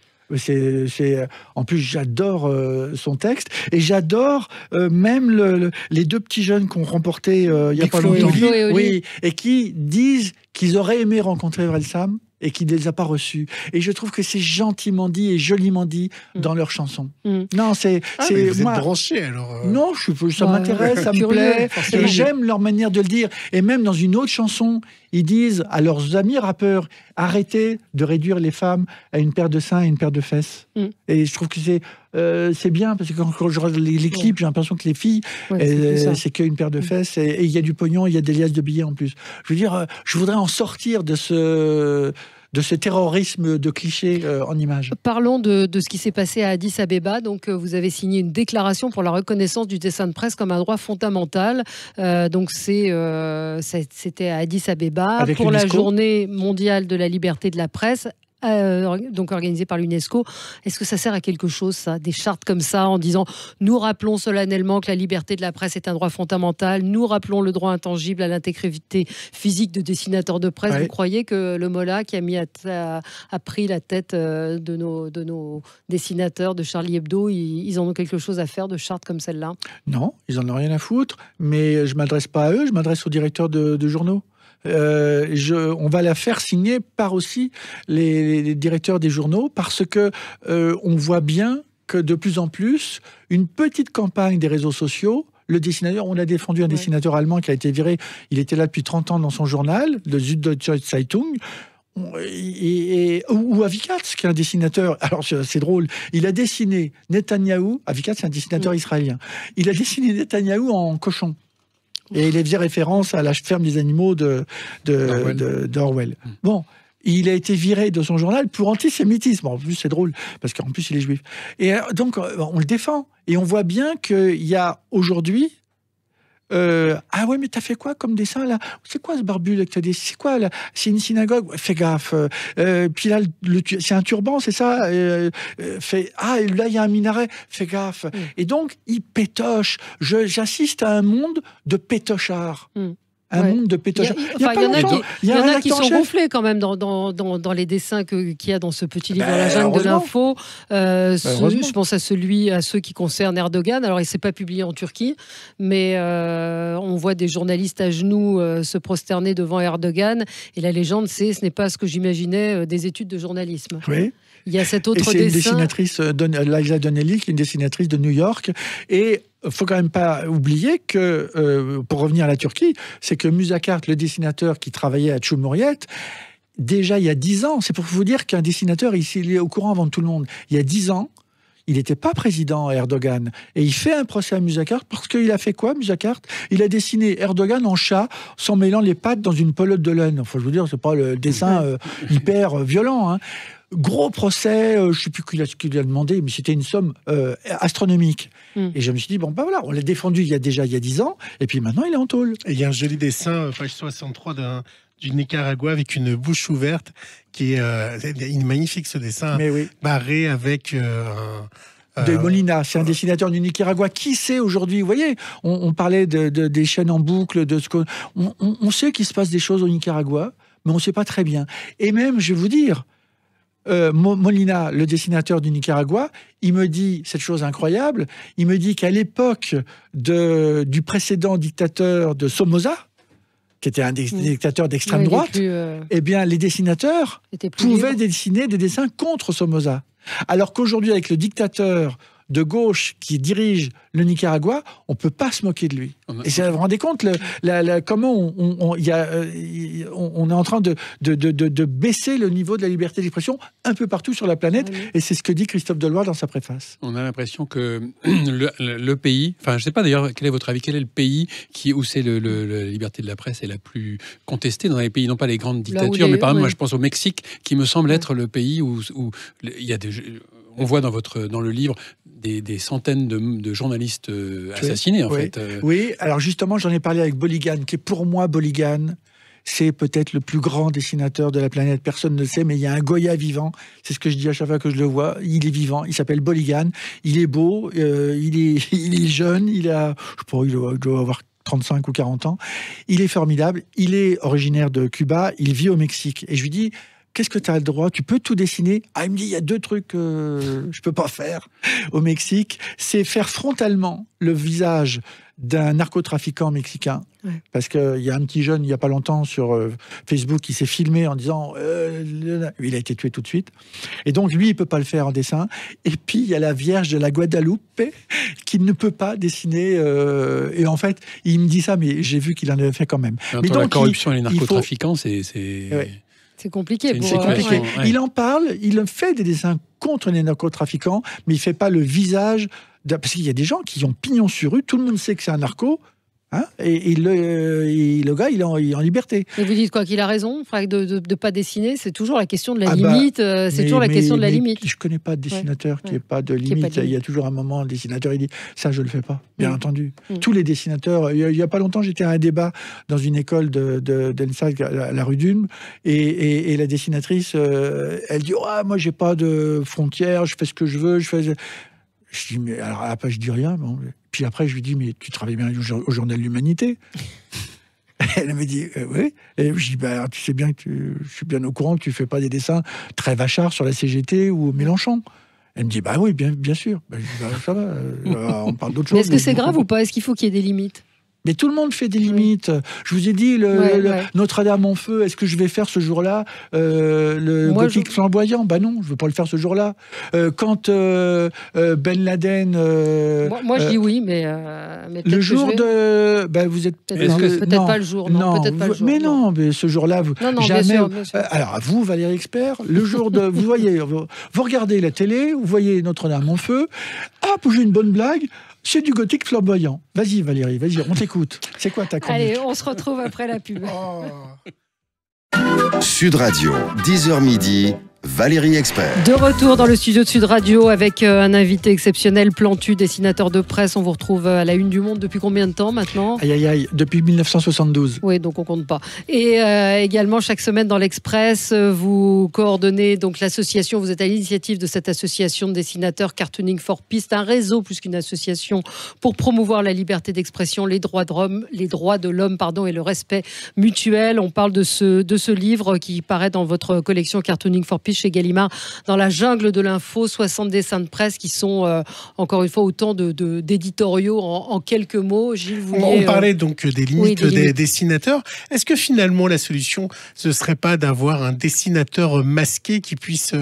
En plus, j'adore son texte et j'adore même les 2 petits jeunes qu'on remporté il y a pas longtemps. Oui, et qui disent qu'ils auraient aimé rencontrer Orelsan et qui ne les a pas reçus. Et je trouve que c'est gentiment dit et joliment dit dans leurs chansons. Non, c'est vous êtes branché, alors... Non, ça m'intéresse, ça me plaît. Et j'aime leur manière de le dire. Et même dans une autre chanson, ils disent à leurs amis rappeurs, arrêtez de réduire les femmes à une paire de seins et une paire de fesses. Et je trouve que c'est bien, parce que quand je regarde les clips, j'ai l'impression que les filles, c'est qu'une paire de fesses, et il y a du pognon, il y a des liasses de billets en plus. Je veux dire, je voudrais en sortir de ce terrorisme de clichés en images. Parlons de ce qui s'est passé à Addis Abeba. Donc, vous avez signé une déclaration pour la reconnaissance du dessin de presse comme un droit fondamental. Donc, c'était à Addis Abeba pour la journée mondiale de la liberté de la presse. donc organisée par l'UNESCO. Est-ce que ça sert à quelque chose, ça, des chartes comme ça, en disant nous rappelons solennellement que la liberté de la presse est un droit fondamental, nous rappelons le droit intangible à l'intégrité physique de dessinateurs de presse. Vous croyez que le Mollah qui a pris la tête de nos dessinateurs de Charlie Hebdo, ils en ont quelque chose à faire de chartes comme celle-là? Non, ils en ont rien à foutre, mais je m'adresse pas à eux, je m'adresse aux directeurs de journaux. On va la faire signer par aussi les directeurs des journaux, parce que on voit bien que de plus en plus, une petite campagne des réseaux sociaux, le dessinateur, on a défendu un dessinateur allemand qui a été viré, il était là depuis 30 ans dans son journal, le Süddeutsche Zeitung, ou Avikatz, qui est un dessinateur, alors c'est drôle, il a dessiné Netanyahou, Avikatz c'est un dessinateur israélien, il a dessiné Netanyahou en cochon. Et il faisait référence à la ferme des animaux d'Orwell. Bon, il a été viré de son journal pour antisémitisme. En plus, c'est drôle, parce qu'en plus, il est juif. Et donc, on le défend. Et on voit bien qu'il y a aujourd'hui... ah ouais, mais t'as fait quoi comme dessin, là? C'est quoi ce barbu là, que t'as dessiné? C'est quoi, là? C'est une synagogue? Fais gaffe. Puis là, c'est un turban, c'est ça? Ah, et là, il y a un minaret. Fais gaffe. Et donc, il pétoche. J'assiste à un monde de pétochards. Un monde de pétochards. Il y en a qui sont gonflés quand même dans les dessins qu'il y a dans ce petit livre La Jungle de l'info. Je pense à ceux qui concernent Erdogan. Alors, il ne s'est pas publié en Turquie, mais on voit des journalistes à genoux se prosterner devant Erdogan. Et la légende, ce n'est pas ce que j'imaginais des études de journalisme. Oui. Il y a cet autre dessin. C'est une dessinatrice, Liza Donnelly, qui est une dessinatrice de New York. Et il ne faut quand même pas oublier que, pour revenir à la Turquie, c'est que Musakart, le dessinateur qui travaillait à Cumhuriyet, déjà il y a 10 ans, c'est pour vous dire qu'un dessinateur, il est au courant avant tout le monde. Il y a 10 ans, il n'était pas président Erdogan. Et il fait un procès à Musakart parce qu'il a fait quoi, Musakart? Il a dessiné Erdogan en chat, s'en mêlant les pattes dans une pelote de laine. Enfin, je veux dire, c'est pas le dessin hyper violent, hein. Gros procès, je ne sais plus qui lui a demandé, mais c'était une somme astronomique. Et je me suis dit, bon, ben voilà, on l'a défendu il y a 10 ans, et puis maintenant il est en tôle. Et il y a un joli dessin, page 63, du Nicaragua avec une bouche ouverte, qui est magnifique ce dessin, barré avec... de Molina, c'est un dessinateur du Nicaragua. Qui sait aujourd'hui? Vous voyez, on parlait des chaînes en boucle, on sait qu'il se passe des choses au Nicaragua, mais on ne sait pas très bien. Et même, je vais vous dire... Molina, le dessinateur du Nicaragua, il me dit cette chose incroyable, il me dit qu'à l'époque du précédent dictateur de Somoza, qui était un dictateur d'extrême droite, eh bien, les dessinateurs pouvaient dessiner des dessins contre Somoza. Alors qu'aujourd'hui, avec le dictateur de gauche qui dirige le Nicaragua, on ne peut pas se moquer de lui. Et vous vous rendez compte comment on est en train de baisser le niveau de la liberté d'expression un peu partout sur la planète, et c'est ce que dit Christophe Deloire dans sa préface. On a l'impression que le pays, enfin je ne sais pas d'ailleurs quel est votre avis, quel est le pays où c'est la liberté de la presse est la plus contestée dans les pays, non pas les grandes dictatures, mais par exemple moi je pense au Mexique, qui me semble être le pays où il y a des... On voit dans le livre des centaines de journalistes assassinés, en fait. Oui, alors justement, j'en ai parlé avec Boligan, qui est pour moi, Boligan, c'est peut-être le plus grand dessinateur de la planète. Personne ne le sait, mais il y a un Goya vivant. C'est ce que je dis à chaque fois que je le vois. Il est vivant, il s'appelle Boligan. Il est beau, il est jeune, il doit avoir 35 ou 40 ans. Il est formidable, il est originaire de Cuba, il vit au Mexique. Et je lui dis... Qu'est-ce que tu as le droit? Tu peux tout dessiner? Ah, il me dit, il y a 2 trucs que je peux pas faire au Mexique. C'est faire frontalement le visage d'un narcotrafiquant mexicain. Parce qu'il y a un petit jeune, il n'y a pas longtemps, sur Facebook, qui s'est filmé en disant il a été tué tout de suite. Et donc, lui, il peut pas le faire en dessin. Et puis, il y a la Vierge de la Guadalupe qui ne peut pas dessiner. Et en fait, il me dit ça, mais j'ai vu qu'il en avait fait quand même. Mais donc, la corruption et les narcotrafiquants, c'est compliqué. C'est compliqué. Il en parle, il fait des dessins contre les narcotrafiquants, mais il ne fait pas le visage... Parce qu'il y a des gens qui ont pignon sur rue, tout le monde sait que c'est un narco, Hein, et le gars, il est en liberté. Et vous dites quoi, qu'il a raison, de ne pas dessiner? C'est toujours la question de la limite. C'est toujours la question de la limite. Je ne connais pas de dessinateur qui n'ait pas de limite. Il y a toujours un moment, le dessinateur, il dit ça, je ne le fais pas. Bien entendu. Tous les dessinateurs. Il n'y a pas longtemps, j'étais à un débat dans une école d'ENSA à la rue d'Ulm, et la dessinatrice, elle dit moi, j'ai pas de frontières, je fais ce que je veux. Je dis, mais alors après, je dis rien. Bon. Puis après, je lui dis, mais tu travailles bien au Journal de l'Humanité? Elle me dit, oui. Et je dis, tu sais bien que je suis bien au courant que tu fais pas des dessins très vachards sur la CGT ou Mélenchon. Elle me dit, oui, bien sûr. Je dis, ça va, on parle d'autre chose. Mais est-ce que c'est grave ou pas? Est-ce qu'il faut qu'il y ait des limites? Mais tout le monde fait des limites. Je vous ai dit, Notre-Dame en feu, est-ce que je vais faire ce jour-là le gothique flamboyant? Non, je ne veux pas le faire ce jour-là. Quand Ben Laden... moi, je dis oui, mais le jour de... vous êtes... Peut-être pas le jour. Non, peut-être pas le jour. Mais non, mais ce jour-là, jamais... Bien sûr. Alors, vous, Valérie Expert, le jour de... Vous voyez, vous regardez la télé, vous voyez Notre-Dame en feu. J'ai une bonne blague. C'est du gothique flamboyant. Vas-y Valérie, vas-y, on t'écoute. C'est quoi ta chronique? Allez, on se retrouve après la pub. Sud Radio, 10h midi, Valérie Expert. De retour dans le studio de Sud Radio avec un invité exceptionnel, Plantu, dessinateur de presse. On vous retrouve à la une du Monde depuis combien de temps maintenant? Aïe, depuis 1972. Oui, donc on compte pas. Et également, chaque semaine dans l'Express, vous coordonnez donc l'association, vous êtes à l'initiative de cette association de dessinateurs Cartooning for Peace, un réseau plus qu'une association pour promouvoir la liberté d'expression, les droits de l'homme, et le respect mutuel. On parle de ce livre qui paraît dans votre collection Cartooning for Peace chez Gallimard, dans la jungle de l'info, 60 dessins de presse qui sont encore une fois autant d'éditoriaux en quelques mots. Gilles, on parlait donc des limites des dessinateurs. Est-ce que finalement la solution, ce serait pas d'avoir un dessinateur masqué qui puisse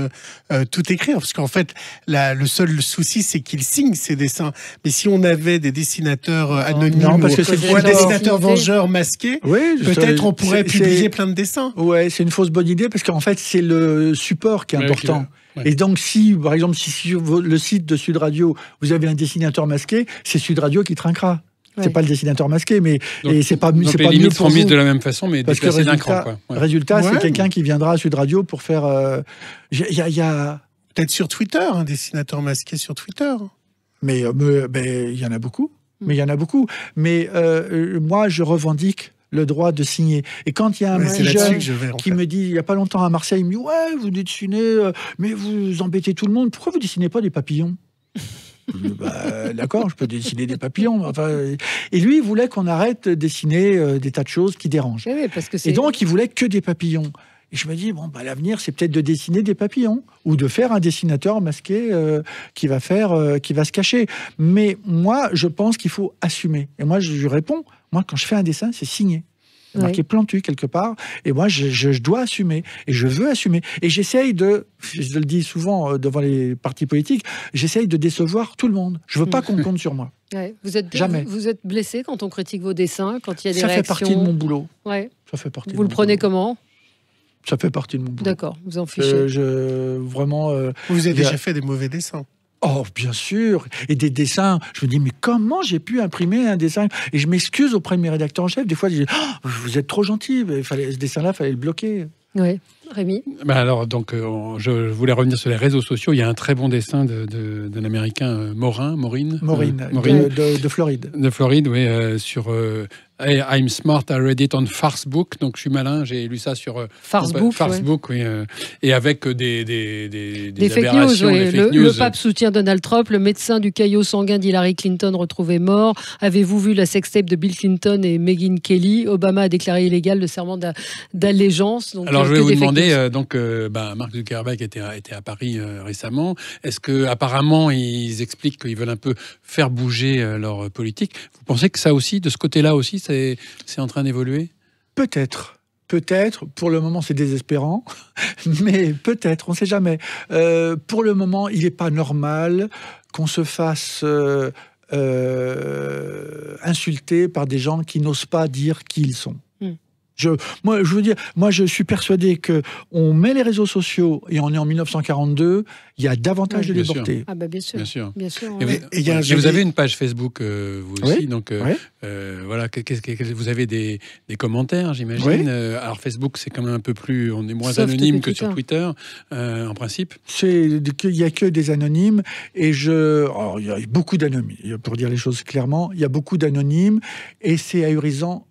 tout écrire? Parce qu'en fait, le seul souci, c'est qu'il signe ses dessins. Mais si on avait des dessinateurs anonymes ou un dessinateur vengeur masqué, peut-être on pourrait publier plein de dessins. Ouais, c'est une fausse bonne idée parce qu'en fait, c'est le support qui est important. Et donc, par exemple, si sur le site de Sud Radio, vous avez un dessinateur masqué, c'est Sud Radio qui trinquera. C'est pas le dessinateur masqué, mais c'est pas mieux pour vous. Les limites seront mises de la même façon, mais déplacées d'un cran. Résultat, c'est quelqu'un qui viendra à Sud Radio pour faire... Il y a... Peut-être sur Twitter, un dessinateur masqué sur Twitter. Mais il y en a beaucoup. Mais moi, je revendique le droit de signer. Et quand il y a un petit jeune qui me dit, il n'y a pas longtemps à Marseille, il me dit, vous dessinez, mais vous embêtez tout le monde, pourquoi vous dessinez pas des papillons? D'accord, je peux dessiner des papillons. Et lui, il voulait qu'on arrête de dessiner des tas de choses qui dérangent. Et donc, il voulait que des papillons. Et je me dis, l'avenir, c'est peut-être de dessiner des papillons ou de faire un dessinateur masqué qui va se cacher. Mais moi, je pense qu'il faut assumer. Et moi, je réponds, quand je fais un dessin, c'est signé. C'est marqué Plantu quelque part. Et moi, je dois assumer. Et je veux assumer. Et j'essaye je le dis souvent devant les partis politiques, j'essaye de décevoir tout le monde. Je veux pas qu'on compte sur moi. Jamais. Vous êtes blessé quand on critique vos dessins, quand il y a des réactions? Ça fait partie de mon boulot. Ça fait partie. Vous le prenez comment? Ça fait partie de mon boulot. D'accord, vous en fichez. Vraiment. Vous avez déjà fait des mauvais dessins? Oh, bien sûr. Et des dessins. Je me dis, mais comment j'ai pu imprimer un dessin? Et je m'excuse auprès de mes rédacteurs en chef. Des fois, je dis, vous êtes trop gentil. Ce dessin-là, il fallait le bloquer. Oui. Rémi? Alors, donc, je voulais revenir sur les réseaux sociaux. Il y a un très bon dessin d'un Américain, Maureen de Floride. De Floride, oui, sur I'm smart, I read it on Farcebook. Donc, je suis malin, j'ai lu ça sur Farcebook, oui. Et avec des fake news, le pape soutient Donald Trump, le médecin du caillot sanguin d'Hillary Clinton retrouvé mort. Avez-vous vu la sextape de Bill Clinton et Megyn Kelly? Obama a déclaré illégal le serment d'allégeance. Donc, alors, je vais vous demander, Mark Zuckerberg était à Paris récemment. Est-ce qu'apparemment, ils expliquent qu'ils veulent un peu faire bouger leur politique? Vous pensez que ça aussi, de ce côté-là aussi, c'est en train d'évoluer? Peut-être. Pour le moment, c'est désespérant. Mais peut-être, on ne sait jamais. Pour le moment, il n'est pas normal qu'on se fasse insulter par des gens qui n'osent pas dire qui ils sont. Moi, je veux dire, je suis persuadé qu'on met les réseaux sociaux et on est en 1942, il y a davantage de liberté. Ah bah bien sûr. Bien sûr. Et vous avez une page Facebook, vous aussi, oui, donc oui. voilà, vous avez des commentaires, j'imagine. Oui. Alors Facebook, c'est quand même un peu plus, on est moins anonyme que sur Twitter, en principe. Il n'y a que des anonymes, et il y a beaucoup d'anonymes, pour dire les choses clairement, il y a beaucoup d'anonymes, et c'est ahurissant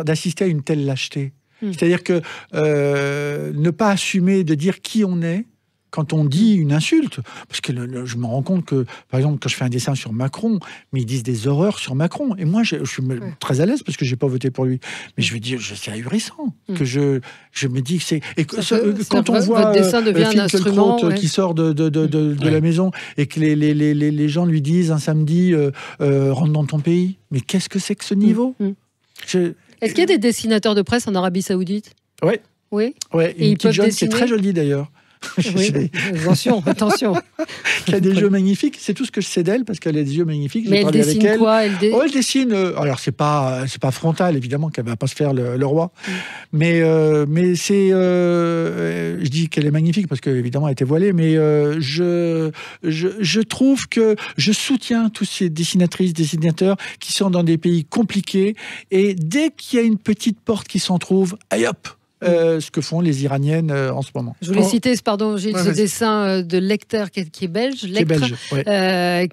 d'assister à une telle lâcheté. C'est-à-dire que ne pas assumer de dire qui on est quand on dit une insulte, parce que je me rends compte que, par exemple, quand je fais un dessin sur Macron, mais ils disent des horreurs sur Macron, et moi je suis très à l'aise parce que j'ai pas voté pour lui, mais je veux dire, c'est ahurissant que je me dis que c'est... Et quand on voit Finkielkraut qui sort de la maison et que les gens lui disent un samedi rentre dans ton pays, mais qu'est-ce que c'est que ce niveau? Est-ce qu'il y a des dessinateurs de presse en Arabie Saoudite? Oui. Oui. Ouais, une petite jeune qui est très jolie d'ailleurs. Oui, attention. Qui a des yeux magnifiques. C'est tout ce que je sais d'elle parce qu'elle a des yeux magnifiques. Mais elle dessine quoi? Elle dessine. Alors c'est pas frontal évidemment qu'elle va pas se faire le roi. Mais c'est. Je dis qu'elle est magnifique parce qu'évidemment elle était voilée. Mais je trouve que je soutiens tous ces dessinatrices, dessinateurs qui sont dans des pays compliqués, et dès qu'il y a une petite porte qui s'en trouve, aïe hop. Ce que font les Iraniennes en ce moment. Je voulais citer ce dessin de Lecter qui est belge,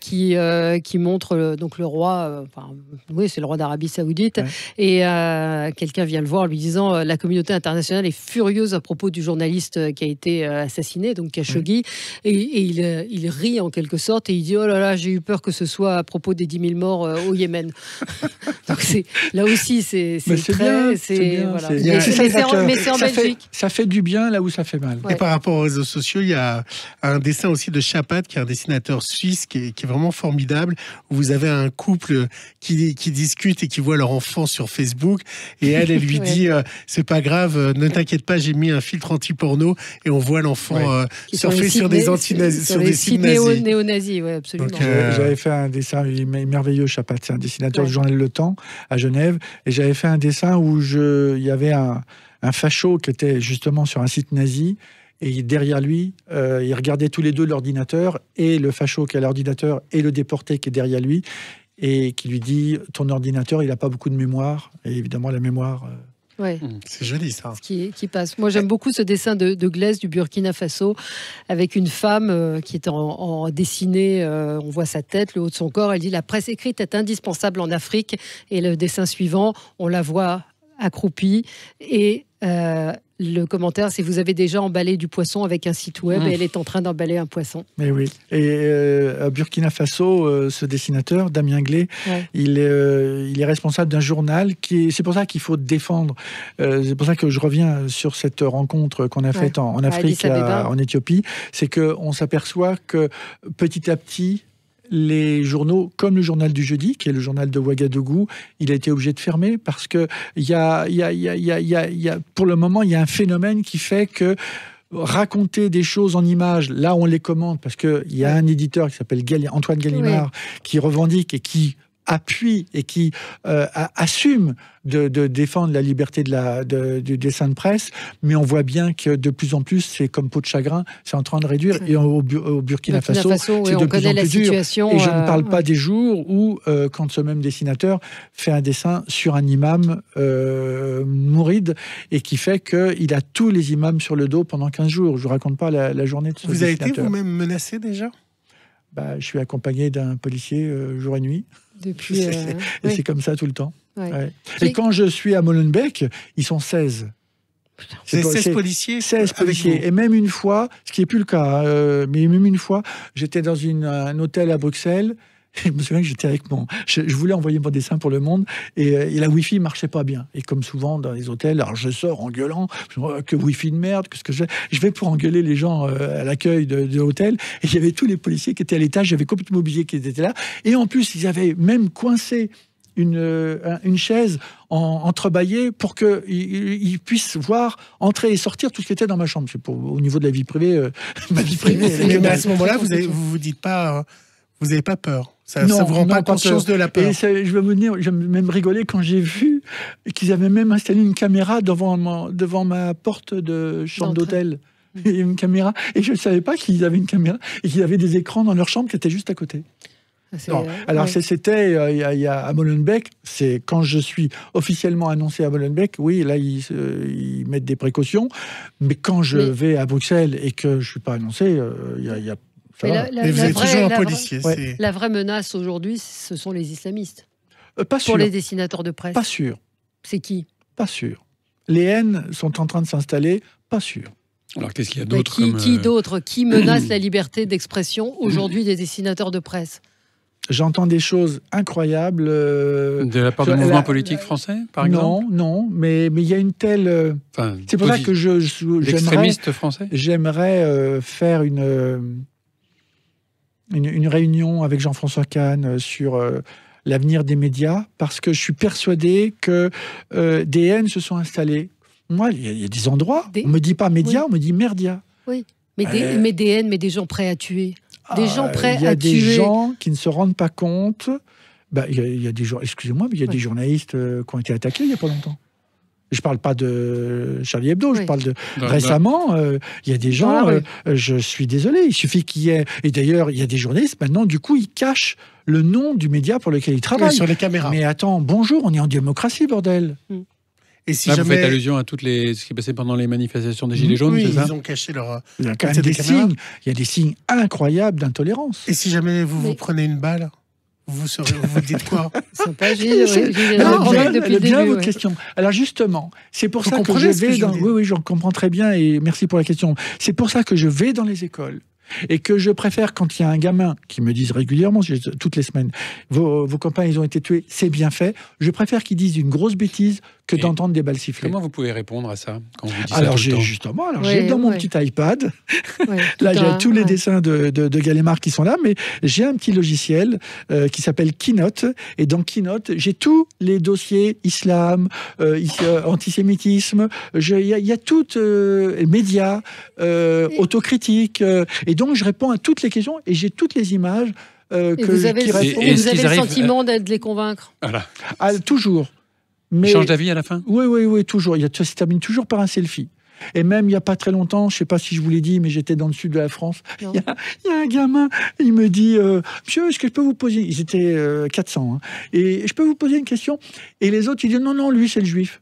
qui montre donc le roi, oui, c'est le roi d'Arabie Saoudite, et quelqu'un vient le voir lui disant la communauté internationale est furieuse à propos du journaliste qui a été assassiné, donc Khashoggi, et il rit en quelque sorte, et il dit oh là là, j'ai eu peur que ce soit à propos des 10 000 morts au Yémen. Donc là aussi c'est c'est en Belgique. Ça fait du bien là où ça fait mal. Et par rapport aux réseaux sociaux, il y a un dessin aussi de Chapat, qui est un dessinateur suisse qui est vraiment formidable, où vous avez un couple qui discute et qui voit leur enfant sur Facebook, et elle lui dit c'est pas grave, ne t'inquiète pas, j'ai mis un filtre anti-porno, et on voit l'enfant surfer sur des anti-nazis, sur des sites néo-nazis, absolument. Donc, j'avais fait un dessin merveilleux, Chapat, c'est un dessinateur du journal Le Temps à Genève, et j'avais fait un dessin où il y avait un facho qui était justement sur un site nazi, et derrière lui, ils regardaient tous les deux l'ordinateur, et le facho qui a l'ordinateur et le déporté qui est derrière lui, et qui lui dit « ton ordinateur, il n'a pas beaucoup de mémoire », et évidemment la mémoire... C'est joli ça. Qui passe. Moi j'aime beaucoup ce dessin de Glaise du Burkina Faso, avec une femme qui est en dessinée, on voit sa tête, le haut de son corps, elle dit « la presse écrite est indispensable en Afrique », et le dessin suivant, on la voit accroupie, et le commentaire, c'est « vous avez déjà emballé du poisson avec un site web », et elle est en train d'emballer un poisson. Mais oui. Et à Burkina Faso, ce dessinateur, Damien Glé, il est responsable d'un journal c'est pour ça qu'il faut défendre. C'est pour ça que je reviens sur cette rencontre qu'on a faite en Afrique, en Éthiopie. C'est qu'on s'aperçoit que petit à petit, les journaux, comme le journal du jeudi, qui est le journal de Ouagadougou, il a été obligé de fermer parce que pour le moment, il y a un phénomène qui fait que raconter des choses en images, là on les commande parce qu'il y a un éditeur qui s'appelle Antoine Gallimard qui revendique et qui appuie et qui assume de défendre la liberté du dessin de presse, mais on voit bien que de plus en plus, c'est comme peau de chagrin, c'est en train de réduire, et au Burkina Faso, c'est de plus en plus dur. Et je ne parle pas des jours où, quand ce même dessinateur fait un dessin sur un imam mouride, et qui fait qu'il a tous les imams sur le dos pendant 15 jours. Je ne vous raconte pas la journée de ce dessinateur. Vous avez été vous-même menacé déjà? Je suis accompagné d'un policier jour et nuit. Depuis, et c'est comme ça tout le temps. Et quand je suis à Molenbeek, ils sont 16. C'est 16 policiers 16 policiers. Et même une fois, ce qui n'est plus le cas, mais même une fois, j'étais dans un hôtel à Bruxelles. Je me souviens que j'étais avec je voulais envoyer mon dessin pour Le Monde, et la Wi-Fi ne marchait pas bien. Et comme souvent dans les hôtels, alors je sors en gueulant, que Wi-Fi de merde, qu'est-ce que je vais pour engueuler les gens à l'accueil de l'hôtel, et il y avait tous les policiers qui étaient à l'étage, j'avais complètement oublié qu'ils étaient là, et en plus ils avaient même coincé une chaise entrebâillée pour qu'ils puissent voir entrer et sortir tout ce qui était dans ma chambre. C'est au niveau de la vie privée, ma vie privée. Mais à ce moment-là, vous dites pas... Vous n'avez pas peur? Ça vous rend pas conscience de la peur. Et ça, je vais vous dire, j'ai même rigolé quand j'ai vu qu'ils avaient même installé une caméra devant ma porte de chambre d'hôtel. Une caméra. Et je ne savais pas qu'ils avaient une caméra et qu'ils avaient des écrans dans leur chambre qui étaient juste à côté. Alors, c'était à Molenbeek, c'est quand je suis officiellement annoncé à Molenbeek, oui, là, ils mettent des précautions. Mais quand je vais à Bruxelles et que je ne suis pas annoncé, il y a mais vous êtes toujours un policier. La vraie menace aujourd'hui, ce sont les islamistes. Pas sûr. Pour les dessinateurs de presse. Pas sûr. C'est qui? Pas sûr. Les haines sont en train de s'installer. Pas sûr. Alors qu'est-ce qu'il y a d'autre Qui menace la liberté d'expression aujourd'hui des dessinateurs de presse? J'entends des choses incroyables. De la part du mouvement politique français, par exemple? Non, mais il y a une telle... c'est pour ça que l'extrémiste français. J'aimerais faire une réunion avec Jean-François Kahn sur l'avenir des médias, parce que je suis persuadé que des haines se sont installées. Moi, il y a des endroits, on ne me dit pas médias, on me dit merdia. Oui, mais des haines, mais des gens prêts à tuer. Des gens prêts à tuer. Il y a des gens qui ne se rendent pas compte. Il y a des gens, excusez-moi, mais il y a des journalistes qui ont été attaqués il n'y a pas longtemps. Je ne parle pas de Charlie Hebdo, je parle de récemment. Il y a des gens, je suis désolé, il suffit qu'il y ait... Et d'ailleurs, il y a des journalistes, maintenant, du coup, ils cachent le nom du média pour lequel ils travaillent. Sur les caméras. Mais attends, bonjour, on est en démocratie, bordel. Et si jamais... Vous faites allusion à ce qui passait pendant les manifestations des Gilets jaunes, c'est ça? Ils ont caché leur... Il y a quand même des signes. Il y a des signes incroyables d'intolérance. Et si jamais vous prenez une balle, vous dites quoi? Bien votre question. Alors justement, c'est pour ça que je vais dans... Oui, je comprends très bien et merci pour la question. C'est pour ça que je vais dans les écoles. Et que je préfère, quand il y a un gamin qui me disent régulièrement, toutes les semaines, vos copains, ils ont été tués, c'est bien fait. Je préfère qu'ils disent une grosse bêtise que d'entendre des balles siffler. Comment vous pouvez répondre à ça quand vous dites ça alors, j'ai dans mon petit iPad, là j'ai tous les dessins de Gallimard qui sont là, mais j'ai un petit logiciel qui s'appelle Keynote, et dans Keynote, j'ai tous les dossiers islam, antisémitisme, il y a toutes médias, autocritique, et donc je réponds à toutes les questions, et j'ai toutes les images vous avez le sentiment de les convaincre? Voilà. Toujours. Mais... Ils changent d'avis à la fin? Oui, toujours. Ça se termine toujours par un selfie. Et même, il n'y a pas très longtemps, je ne sais pas si je vous l'ai dit, mais j'étais dans le sud de la France. Il y a un gamin, il me dit « Monsieur, est-ce que je peux vous poser... » Ils étaient 400. Et je peux vous poser une question? Et les autres, ils disent « Non, lui, c'est le juif. »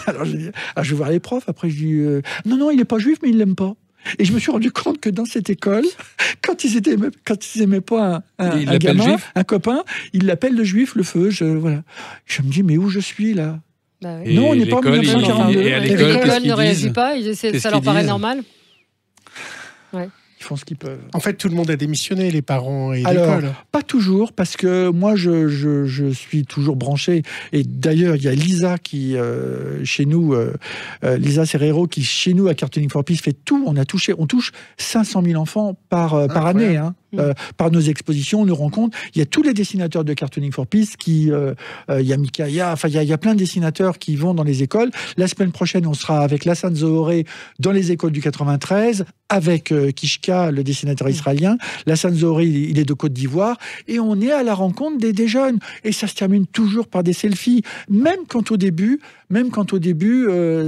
Alors, je vais voir les profs. Après, je dis « Non, il n'est pas juif, mais il ne l'aime pas. » Et je me suis rendu compte que dans cette école, quand ils n'aimaient pas un gamin, un copain, ils l'appellent le juif, le feu. Voilà. Je me dis, mais où je suis là? Non, on n'est pas en 1942. Et à l'école ne réagit pas, ça leur paraît normal? Ils font ce qu'ils peuvent. En fait, tout le monde a démissionné, les parents et l'école. Pas toujours, parce que moi, je suis toujours branché. Et d'ailleurs, il y a Lisa qui, chez nous, Lisa Serrero, qui, chez nous, à Cartooning for Peace, fait tout. On touche 500 000 enfants par année, par nos expositions, nos rencontres. Il y a tous les dessinateurs de Cartooning for Peace il y a Mikaya, il y a plein de dessinateurs qui vont dans les écoles. La semaine prochaine, on sera avec Lassane Zohoré dans les écoles du 93, avec Kishka, le dessinateur israélien. Lassane Zohoré, il est de Côte d'Ivoire, et on est à la rencontre des jeunes. Et ça se termine toujours par des selfies, même quand au début,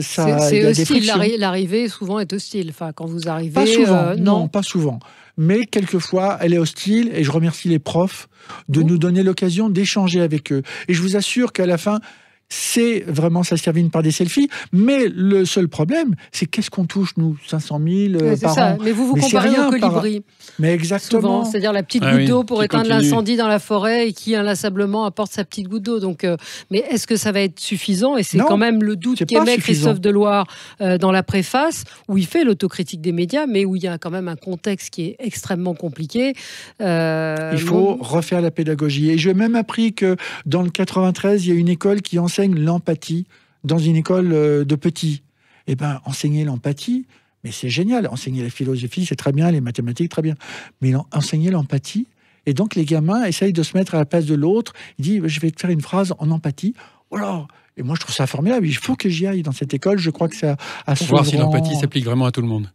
ça. C'est hostile. L'arrivée souvent est hostile. Enfin, quand vous arrivez. Pas souvent. Non, pas souvent. Mais quelquefois, elle est hostile, et je remercie les profs de nous donner l'occasion d'échanger avec eux. Et je vous assure qu'à la fin, c'est vraiment, ça se termine par des selfies. Mais le seul problème, c'est qu'est-ce qu'on touche, nous, 500 000 par an. Mais vous comparez au colibri. Mais exactement. Souvent, c'est-à-dire la petite goutte d'eau pour éteindre l'incendie dans la forêt et qui inlassablement apporte sa petite goutte d'eau. Donc, mais est-ce que ça va être suffisant? Et c'est quand même le doute qu'émet Christophe Deloire dans la préface, où il fait l'autocritique des médias, mais où il y a quand même un contexte qui est extrêmement compliqué. Il faut refaire la pédagogie. Et j'ai même appris que dans le 93, il y a une école qui enseigne l'empathie dans une école de petits. Eh bien, enseigner l'empathie, mais c'est génial. Enseigner la philosophie, c'est très bien, les mathématiques, très bien. Mais enseigner l'empathie, et donc les gamins essayent de se mettre à la place de l'autre. Ils disent, je vais te faire une phrase en empathie. Oh là! Et moi, je trouve ça formidable. Il faut que j'y aille dans cette école. Je crois que c'est à pour voir si l'empathie s'applique vraiment à tout le monde.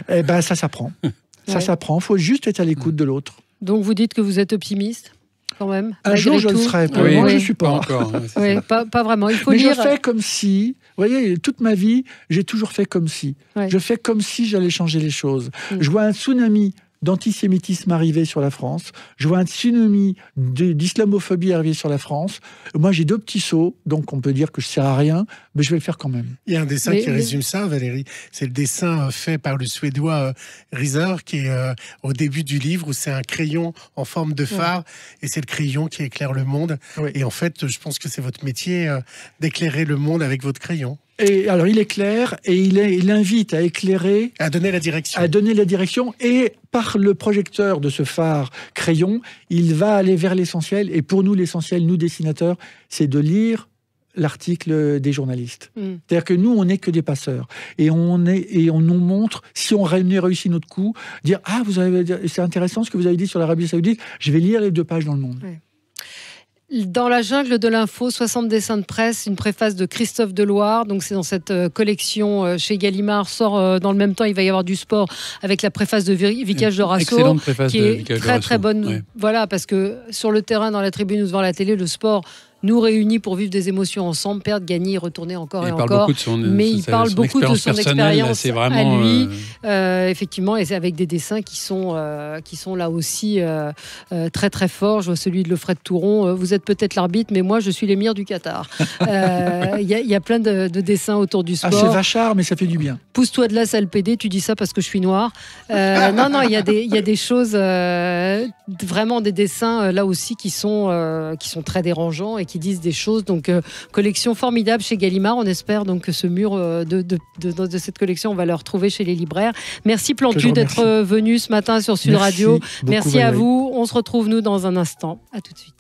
Eh bien, ça s'apprend. Ça s'apprend. Il faut juste être à l'écoute de l'autre. Donc, vous dites que vous êtes optimiste? quand même. Un jour, je le serai. Pour le moment, je ne suis pas. Encore. Oui, pas vraiment. Il faut Mais lire. je fais comme si, vous voyez, toute ma vie, j'ai toujours fait comme si. Ouais. Je fais comme si j'allais changer les choses. Je vois un tsunami d'antisémitisme arriver sur la France. Je vois un tsunami d'islamophobie arriver sur la France. Moi, j'ai 2 petits seaux, donc on peut dire que je ne sers à rien, mais je vais le faire quand même. Il y a un dessin qui résume ça, Valérie. C'est le dessin fait par le Suédois Riser, qui est au début du livre, où c'est un crayon en forme de phare, et c'est le crayon qui éclaire le monde. Oui. Et en fait, je pense que c'est votre métier d'éclairer le monde avec votre crayon. Et alors, il éclaire et il invite à éclairer, À donner la direction. à donner la direction, et par le projecteur de ce phare crayon, il va aller vers l'essentiel. Et pour nous, l'essentiel, nous dessinateurs, c'est de lire l'article des journalistes. C'est-à-dire que nous, on n'est que des passeurs. Et on nous montre, si on a réussi notre coup, dire « Ah, c'est intéressant ce que vous avez dit sur l'Arabie Saoudite, je vais lire les 2 pages dans le Monde. » Dans la jungle de l'info, 60 dessins de presse, une préface de Christophe Deloire. Donc c'est dans cette collection chez Gallimard. Sort dans le même temps, il va y avoir du sport avec la préface de Vicage de Rasso, Excellente préface qui de est Vicage de très Rasso. très bonne. Ouais. Voilà, parce que sur le terrain, dans la tribune ou devant la télé, le sport nous réunit pour vivre des émotions ensemble, perdre, gagner, retourner encore et Il parle encore. beaucoup de son, Mais il parle beaucoup de son expérience c'est vraiment, à lui, effectivement, et c'est avec des dessins qui sont là aussi très très forts. Je vois celui de Lefred Touron. Vous êtes peut-être l'arbitre, mais moi je suis l'émir du Qatar. Il y a plein de dessins autour du sport. Ah, c'est vachard, mais ça fait du bien. Pousse-toi de là, sale PD, tu dis ça parce que je suis noir. Non, il y a des choses, vraiment des dessins là aussi qui sont très dérangeants et qui disent des choses. Donc, collection formidable chez Gallimard. On espère donc que ce mur de cette collection, on va le retrouver chez les libraires. Merci Plantu d'être venu ce matin sur Sud Radio. Merci à vous. On se retrouve nous dans un instant. À tout de suite.